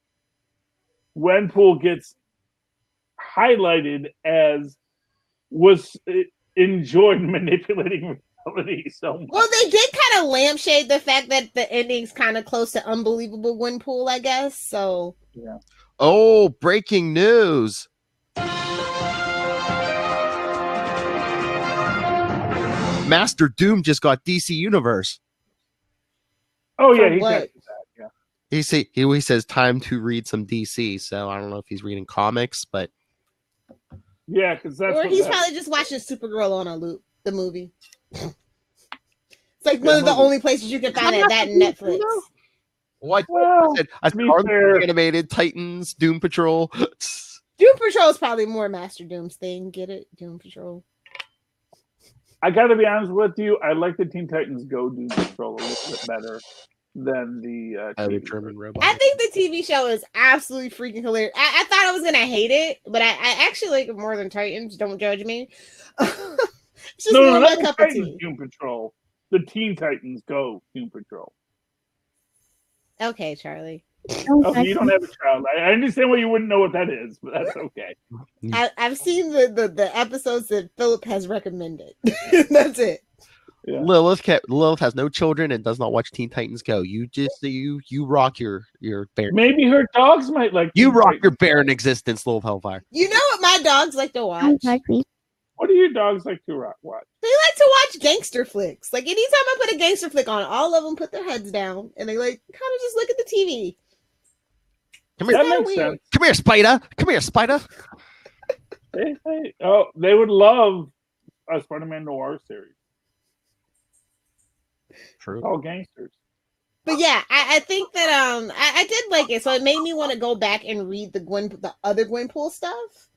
Gwenpool gets highlighted as was enjoyed manipulating reality so much. Well, they did kind of lampshade the fact that the ending's kind of close to unbelievable Gwenpool, I guess. So yeah. Oh, breaking news. Master Doom just got DC Universe. Oh yeah, that. Yeah. He says time to read some DC. So I don't know if he's reading comics, but yeah, because that's or he's probably just watching Supergirl on a loop, the movie. It's like one of the only places you can find that in Netflix. What? I said animated Titans, Doom Patrol. Doom Patrol is probably more Master Doom's thing. Get it? Doom Patrol. I got to be honest with you. I like the Teen Titans Go Doom Patrol a little bit better than the German robot. I think the TV show is absolutely freaking hilarious. I thought I was gonna hate it, but I actually like it more than Titans. Don't judge me. It's just more my cup of tea. Doom Patrol. The Teen Titans Go Doom Patrol. Okay, Charlie. Okay, you don't have a child. I understand why you wouldn't know what that is, but that's okay. I've seen the episodes that Philip has recommended. That's it. Yeah. Lilith has no children and does not watch Teen Titans Go. You rock your bear. Maybe her dogs might like. You rock your barren existence, Lilith Hellfire. You know what my dogs like to watch? What do your dogs like to watch? They like to watch gangster flicks. Like anytime I put a gangster flick on, all of them put their heads down and they like kind of just look at the TV. Come here, that makes sense. Come here, Spider. Come here, Spider. They would love a Spider-Man Noir series. True. It's all gangsters. But yeah, I think that I did like it, so it made me want to go back and read the other Gwenpool stuff.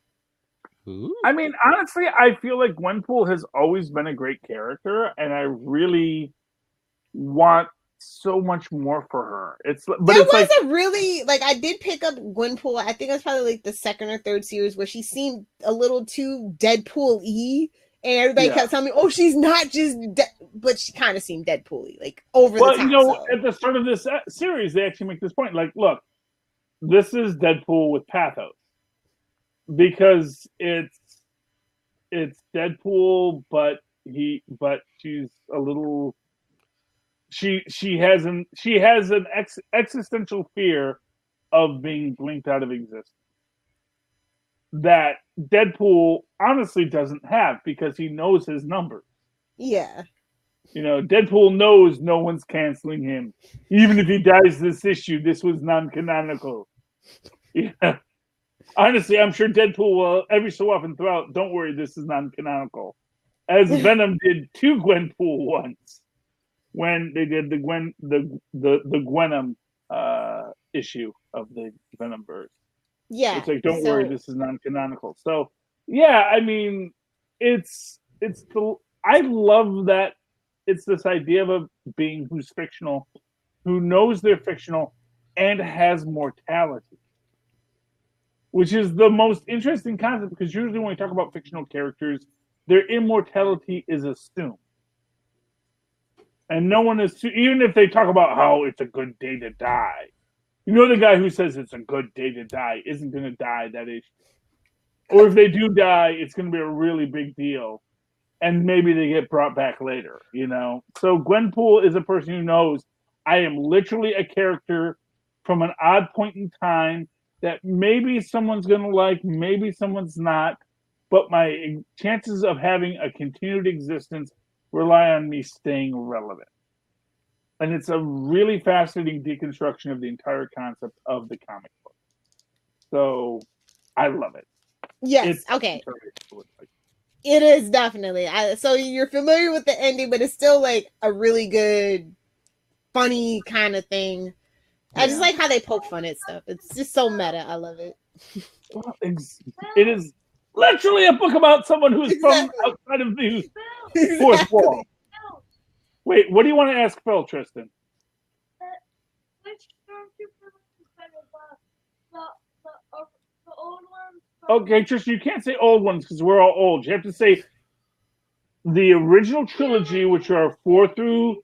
I mean, honestly, I feel like Gwenpool has always been a great character, and I really want so much more for her. A really like I did pick up Gwenpool. I think it was probably like the second or third series where she seemed a little too Deadpool-y. And everybody kept telling me, "Oh, she's not just," but she kind of seemed Deadpool-y, like over the top. You know, at the start of this series, they actually make this point. Like, look, this is Deadpool with pathos because it's Deadpool, but she's a little. She has an existential fear of being blinked out of existence that Deadpool honestly doesn't have because he knows his numbers. Yeah. You know, Deadpool knows no one's canceling him. Even if he dies this issue, this was non-canonical. Yeah. Honestly, I'm sure Deadpool will every so often throw out, "Don't worry, this is non-canonical." As Venom did to Gwenpool once when they did the Gwenom issue of the Venomverse. Yeah. It's like, don't worry, this is non-canonical. So yeah, I mean, I love that it's this idea of a being who's fictional, who knows they're fictional, and has mortality. Which is the most interesting concept because usually when we talk about fictional characters, their immortality is assumed. And no one is, even if they talk about how it's a good day to die, you know, the guy who says it's a good day to die isn't going to die that issue. Or if they do die, it's going to be a really big deal. And maybe they get brought back later, you know? So Gwenpool is a person who knows I am literally a character from an odd point in time that maybe someone's going to like, maybe someone's not, but my chances of having a continued existence rely on me staying relevant. And it's a really fascinating deconstruction of the entire concept of the comic book. So I love it. Yes. Okay. It is definitely. So you're familiar with the ending, but it's still like a really good, funny kind of thing. Yeah. I just like how they poke fun at stuff. It's just so meta. I love it. Well, it is literally a book about someone who's from outside of the fourth wall. Wait, what do you want to ask Phil, Tristan? Which stormtrooper is better, the old ones? Okay, Tristan, you can't say old ones because we're all old. You have to say the original trilogy, which are 4 through.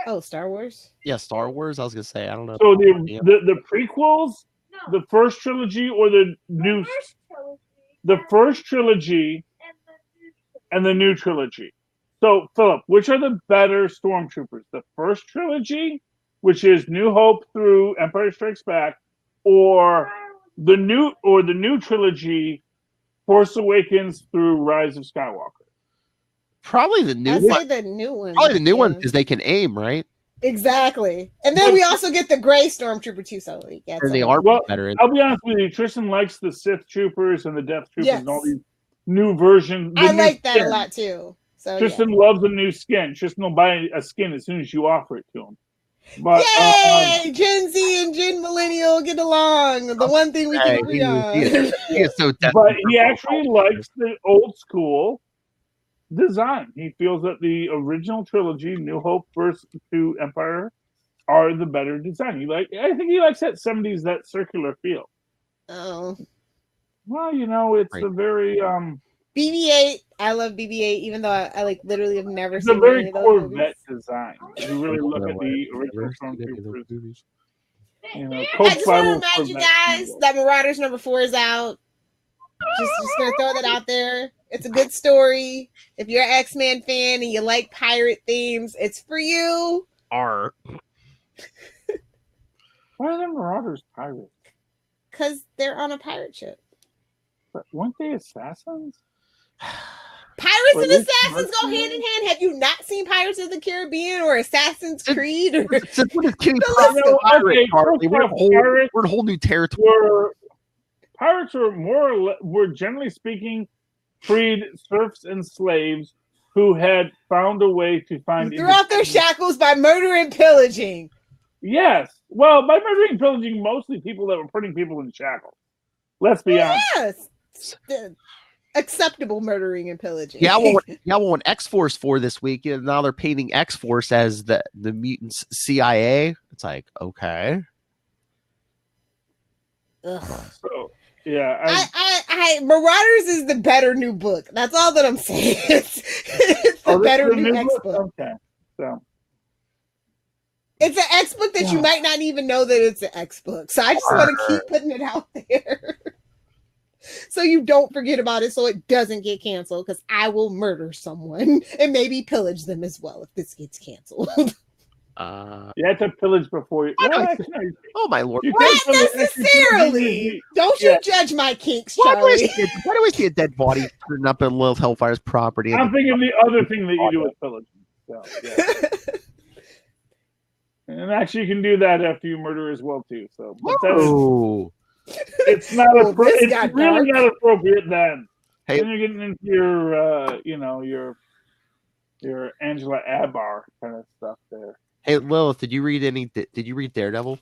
Oh, Star Wars. Yeah, Star Wars. I was gonna say I don't know. So the prequels, the first trilogy, or the new, the first trilogy, and the new trilogy. So, Philip, which are the better stormtroopers? The first trilogy, which is New Hope through Empire Strikes Back, or the new trilogy, Force Awakens through Rise of Skywalker? Probably the new one. I'd say the new one. Probably the new one because they can aim, right? Exactly. And then we also get the gray stormtrooper too, so yeah. And they are better. I'll be honest with you, Tristan likes the Sith troopers and the Death troopers and all these new versions. I like that a lot too. So Tristan loves a new skin. Tristan will buy a skin as soon as you offer it to him. But yay! Gen Z and Gen Millennial get along. The one thing we can agree on. But he actually likes the old school design. He feels that the original trilogy, New Hope versus to Empire, are the better design. I think he likes that 70s, that circular feel. Oh. Well, you know, it's a very BB-8. I love BB-8, even though I like literally have never seen a very Corvette design. You really look at the original Stormtroopers. You know, I just want to remind you guys that Marauders #4 is out. Just gonna throw that out there. It's a good story. If you're an X-Men fan and you like pirate themes, it's for you. Why are the Marauders pirates? Because they're on a pirate ship. But weren't they assassins? Pirates and assassins go hand in hand. Have you not seen Pirates of the Caribbean or Assassin's Creed? We're in a whole new territory. Pirates were generally speaking freed serfs and slaves who had found a way to find Threw out their shackles by murder and pillaging. Yes. Well, by murdering and pillaging, mostly people that were putting people in shackles. Let's be honest. Yes. Acceptable murdering and pillaging. Yeah, well, X-Force 4 this week, and now they're painting X-Force as the mutants CIA. It's like, okay. Ugh. So, yeah. I Marauders is the better new book. That's all that I'm saying. It's the better new X book. Okay. So. It's an X book that you might not even know that it's an X book. So I just want to keep putting it out there. So you don't forget about it, so it doesn't get canceled, because I will murder someone and maybe pillage them as well if this gets canceled. You have to pillage before you. Oh my lord! Not necessarily. Don't you judge my kinks, Charlie. Why do we see a dead body turning up in Lilith Hellfire's property? I'm thinking the other thing that you do with pillaging. So, yeah. And actually, you can do that after you murder as well too. So, but it's not it's really not appropriate then. Hey, then you're getting into your your Angela Abar kind of stuff there. Hey Lilith, did you read Daredevil?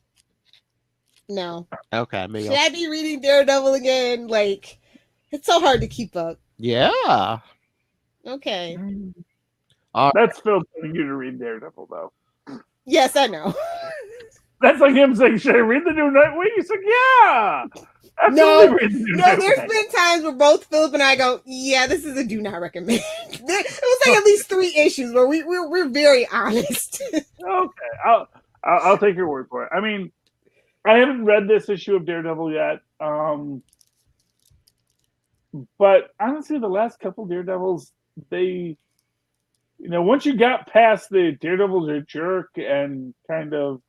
No. Okay, maybe. Should I be reading Daredevil again? Like, it's so hard to keep up. Yeah. Okay. That's Phil telling you to read Daredevil, though. Yes, I know. That's like him saying, "Should I read the new Nightwing?" He's like, "Yeah." No, there's been times where both Philip and I go, "Yeah, this is a do not recommend." It was like at least 3 issues where we're very honest. Okay, I'll take your word for it. I mean, I haven't read this issue of Daredevil yet, but honestly, the last couple Daredevils, they, once you got past the Daredevil's a jerk and kind of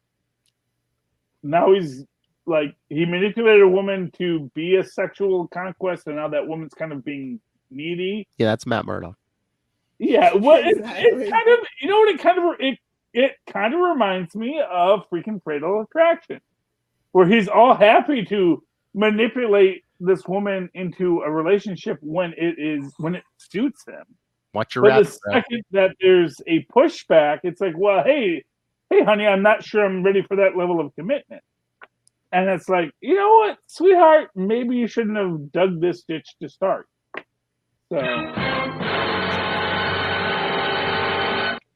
now he's. Like, he manipulated a woman to be a sexual conquest, and now that woman's kind of being needy. Yeah, that's Matt Murdock. Yeah, well, it kind of, it kind of reminds me of freaking Fatal Attraction, where he's all happy to manipulate this woman into a relationship when it suits him. Watch your But the second that there's a pushback, it's like, well, hey, honey, I'm not sure I'm ready for that level of commitment. And it's like, you know what, sweetheart, maybe you shouldn't have dug this ditch to start. So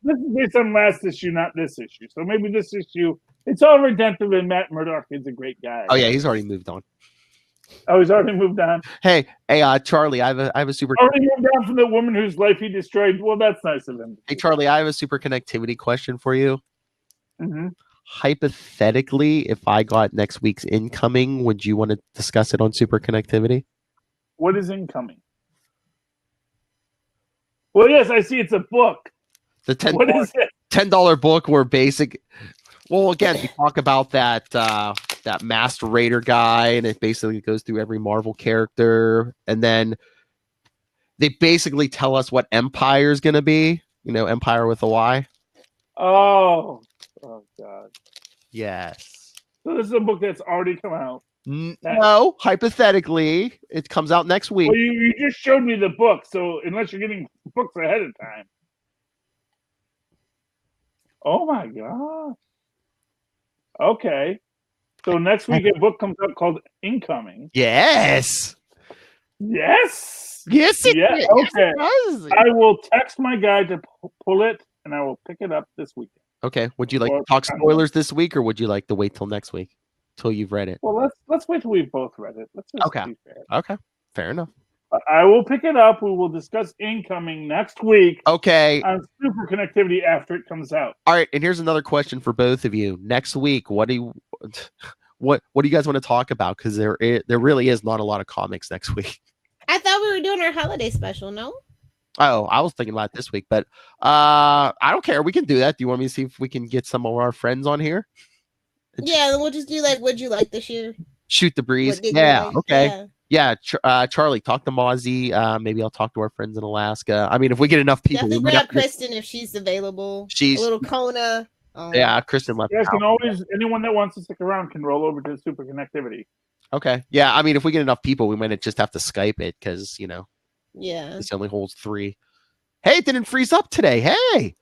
this is based on last issue, not this issue. So maybe this issue, it's all redemptive, and Matt Murdock is a great guy. Oh yeah, he's already moved on. Oh, he's already moved on. Hey, Charlie, I have a super. Already moved on from the woman whose life he destroyed. Well, that's nice of him. Hey, Charlie, I have a super connectivity question for you. Mm-hmm. Hypothetically, if I got next week's incoming, would you want to discuss it on super connectivity? What is incoming? Well, yes, I see it's a book. The $10 book where basic. Well, again, we talk about that Master Raider guy, and it basically goes through every Marvel character, and then they basically tell us what Empire is going to be. Empire with a Y. Oh God. Yes. So this is a book that's already come out. No, hypothetically, it comes out next week. Well, you just showed me the book, so unless you're getting books ahead of time. Oh my God. Okay. So next week a book comes out called Incoming. Yes. Yes. Yes. Okay. Yes, I will text my guy to pull it, and I will pick it up this weekend. Okay. Would you like to talk spoilers this week, or would you like to wait till next week, till you've read it? Well, let's wait till we've both read it. Let's just be fair. Okay. Fair enough. I will pick it up. We will discuss Incoming next week. Okay. On Super Connectivity after it comes out. All right. And here's another question for both of you. Next week, what do you guys want to talk about? Because there really is not a lot of comics next week. I thought we were doing our holiday special. No. Oh, I was thinking about it this week, but I don't care. We can do that. Do you want me to see if we can get some of our friends on here? Yeah, then we'll just do like, what'd you like this year? Shoot the breeze. Yeah. Like? Okay. Yeah. Charlie, talk to Mozzie. Maybe I'll talk to our friends in Alaska. I mean, if we get enough people, definitely bring up Kristen if she's available. She's a little Kona. Yeah, Kristen left. Yeah, can always anyone that wants to stick around can roll over to Super Connectivity. Okay. Yeah, I mean, if we get enough people, we might just have to Skype it because yeah, this only holds 3. Hey, it didn't freeze up today. Hey.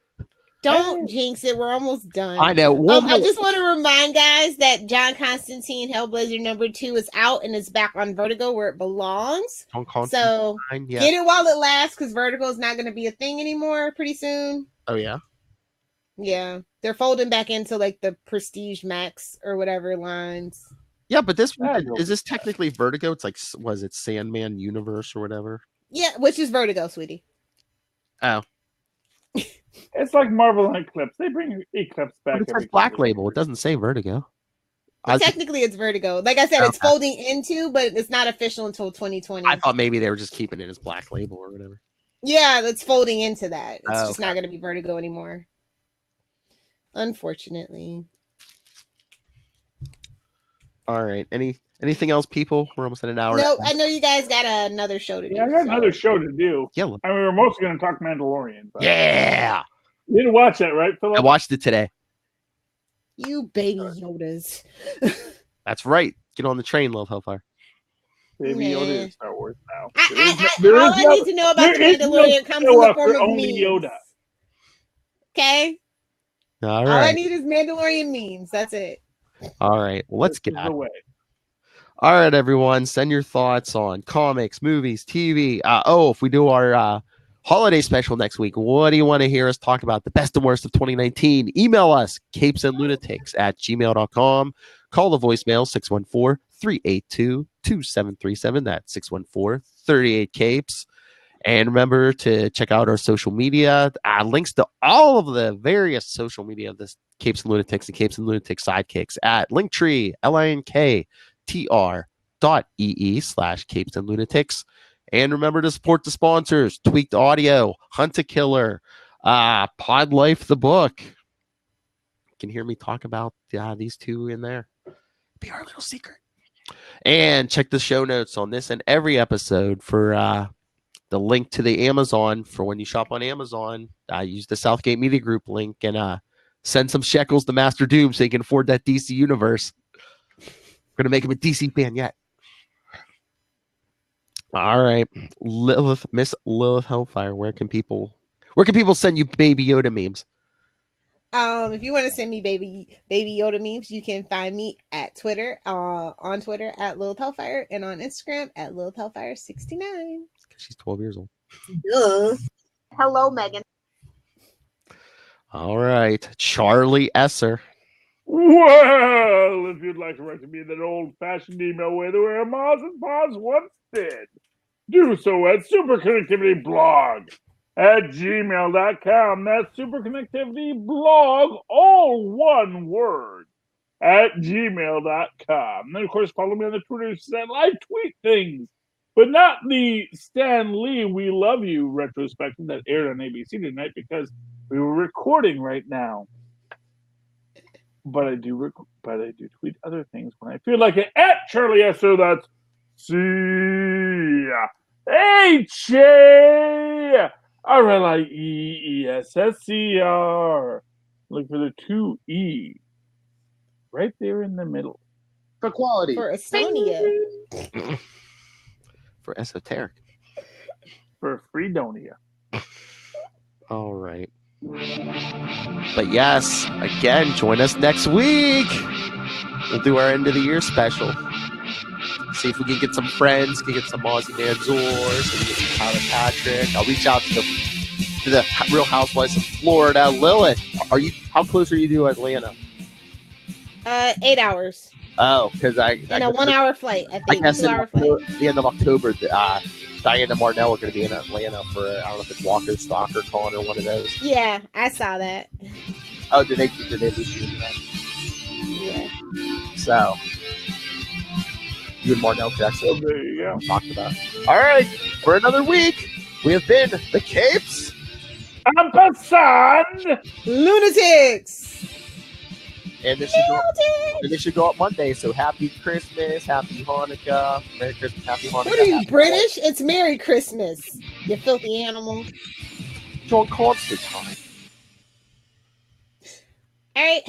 Don't jinx it. We're almost done. I know. I just want to remind guys that John Constantine Hellblazer #2 is out and it's back on Vertigo where it belongs. So get it while it lasts because Vertigo is not going to be a thing anymore pretty soon. Oh, yeah? Yeah. They're folding back into like the Prestige Max or whatever lines. Yeah, but is this technically Vertigo? It's like, was it Sandman Universe or whatever? Yeah, which is Vertigo, sweetie. Oh. It's like Marvel and Eclipse. They bring Eclipse back. But it says Black Label. It doesn't say Vertigo. Technically, it's Vertigo. Like I said, it's folding into, but it's not official until 2020. I thought maybe they were just keeping it as Black Label or whatever. Yeah, it's folding into that. It's just not going to be Vertigo anymore. Unfortunately. All right. Anything else, people? We're almost at an hour. No, I know you guys got another show to do. Yeah, I got another show to do. Yeah. I mean, we were mostly going to talk Mandalorian. But yeah. You didn't watch that, right, Philip? I watched it today. You baby Yodas. That's right. Get on the train, Love Hellfire. Baby Yoda is Star Wars now. All I need to know about the Mandalorian comes in the form of memes. Yoda. Okay? All right. All I need is Mandalorian memes. That's it. All right. Well, let's get out of the way. All right, everyone. Send your thoughts on comics, movies, TV. If we do our holiday special next week, what do you want to hear us talk about? The best and worst of 2019. Email us, capesandlunatics@gmail.com. Call the voicemail, 614-382-2737. That's 614-38-CAPES. And remember to check out our social media. Links to all of the various social media of this Capes and Lunatics and Capes and Lunatics sidekicks at Linktree, linktr.ee/Capes and Lunatics. And remember to support the sponsors: Tweaked Audio, Hunt a Killer, Pod Life the book. You can hear me talk about these two in there. Be our little secret. And check the show notes on this and every episode for the link to the Amazon for when you shop on Amazon. Use the Southgate Media Group link and send some shekels to Master Doom so he can afford that DC universe. We're gonna make him a DC fan yet. All right, Miss Lilith Hellfire. Where can people send you Baby Yoda memes? If you want to send me baby Yoda memes, you can find me at Twitter, on Twitter at Lilith Hellfire, and on Instagram at Lilith Hellfire 69. She's 12 years old. Hello, Megan. All right, Charlie Esser. Well, if you'd like to write to me in that old-fashioned email way the way Mars and Paz once did, do so at superconnectivityblog@gmail.com. That's superconnectivityblog, all one word, @gmail.com. And then, of course, follow me on the Twitters that I tweet things, but not the Stan Lee "We Love You" retrospective that aired on ABC tonight because we were recording right now. But I do tweet other things when I feel like it at Charlie Esser. That's CHARLIEESSER. Look for the 2 E right there in the middle. For quality. For Estonia. For esoteric. For Freedonia. All right. But yes, again, join us next week. We'll do our end of the year special. See if we can get some friends, can get some Aussie Manzors, can get some Tyler Patrick. I'll reach out to the Real Housewives of Florida. Lilith, how close are you to Atlanta? 8 hours. Oh, because and a 1 hour flight. I think 2 hour flight. The end of October, Diana and Marnell are going to be in Atlanta for, I don't know if it's Walker, Stalker, Con, or one of those. Yeah, I saw that. Oh, did they do that? Yeah. So, you and Marnell could actually there you go. Talk about. All right, for another week, we have been the Capes and Lunatics. And this should go up Monday. So happy Christmas, happy Hanukkah, Merry Christmas, happy Hanukkah. What are you, British? It's Merry Christmas, you filthy animal. John Constantine. All right.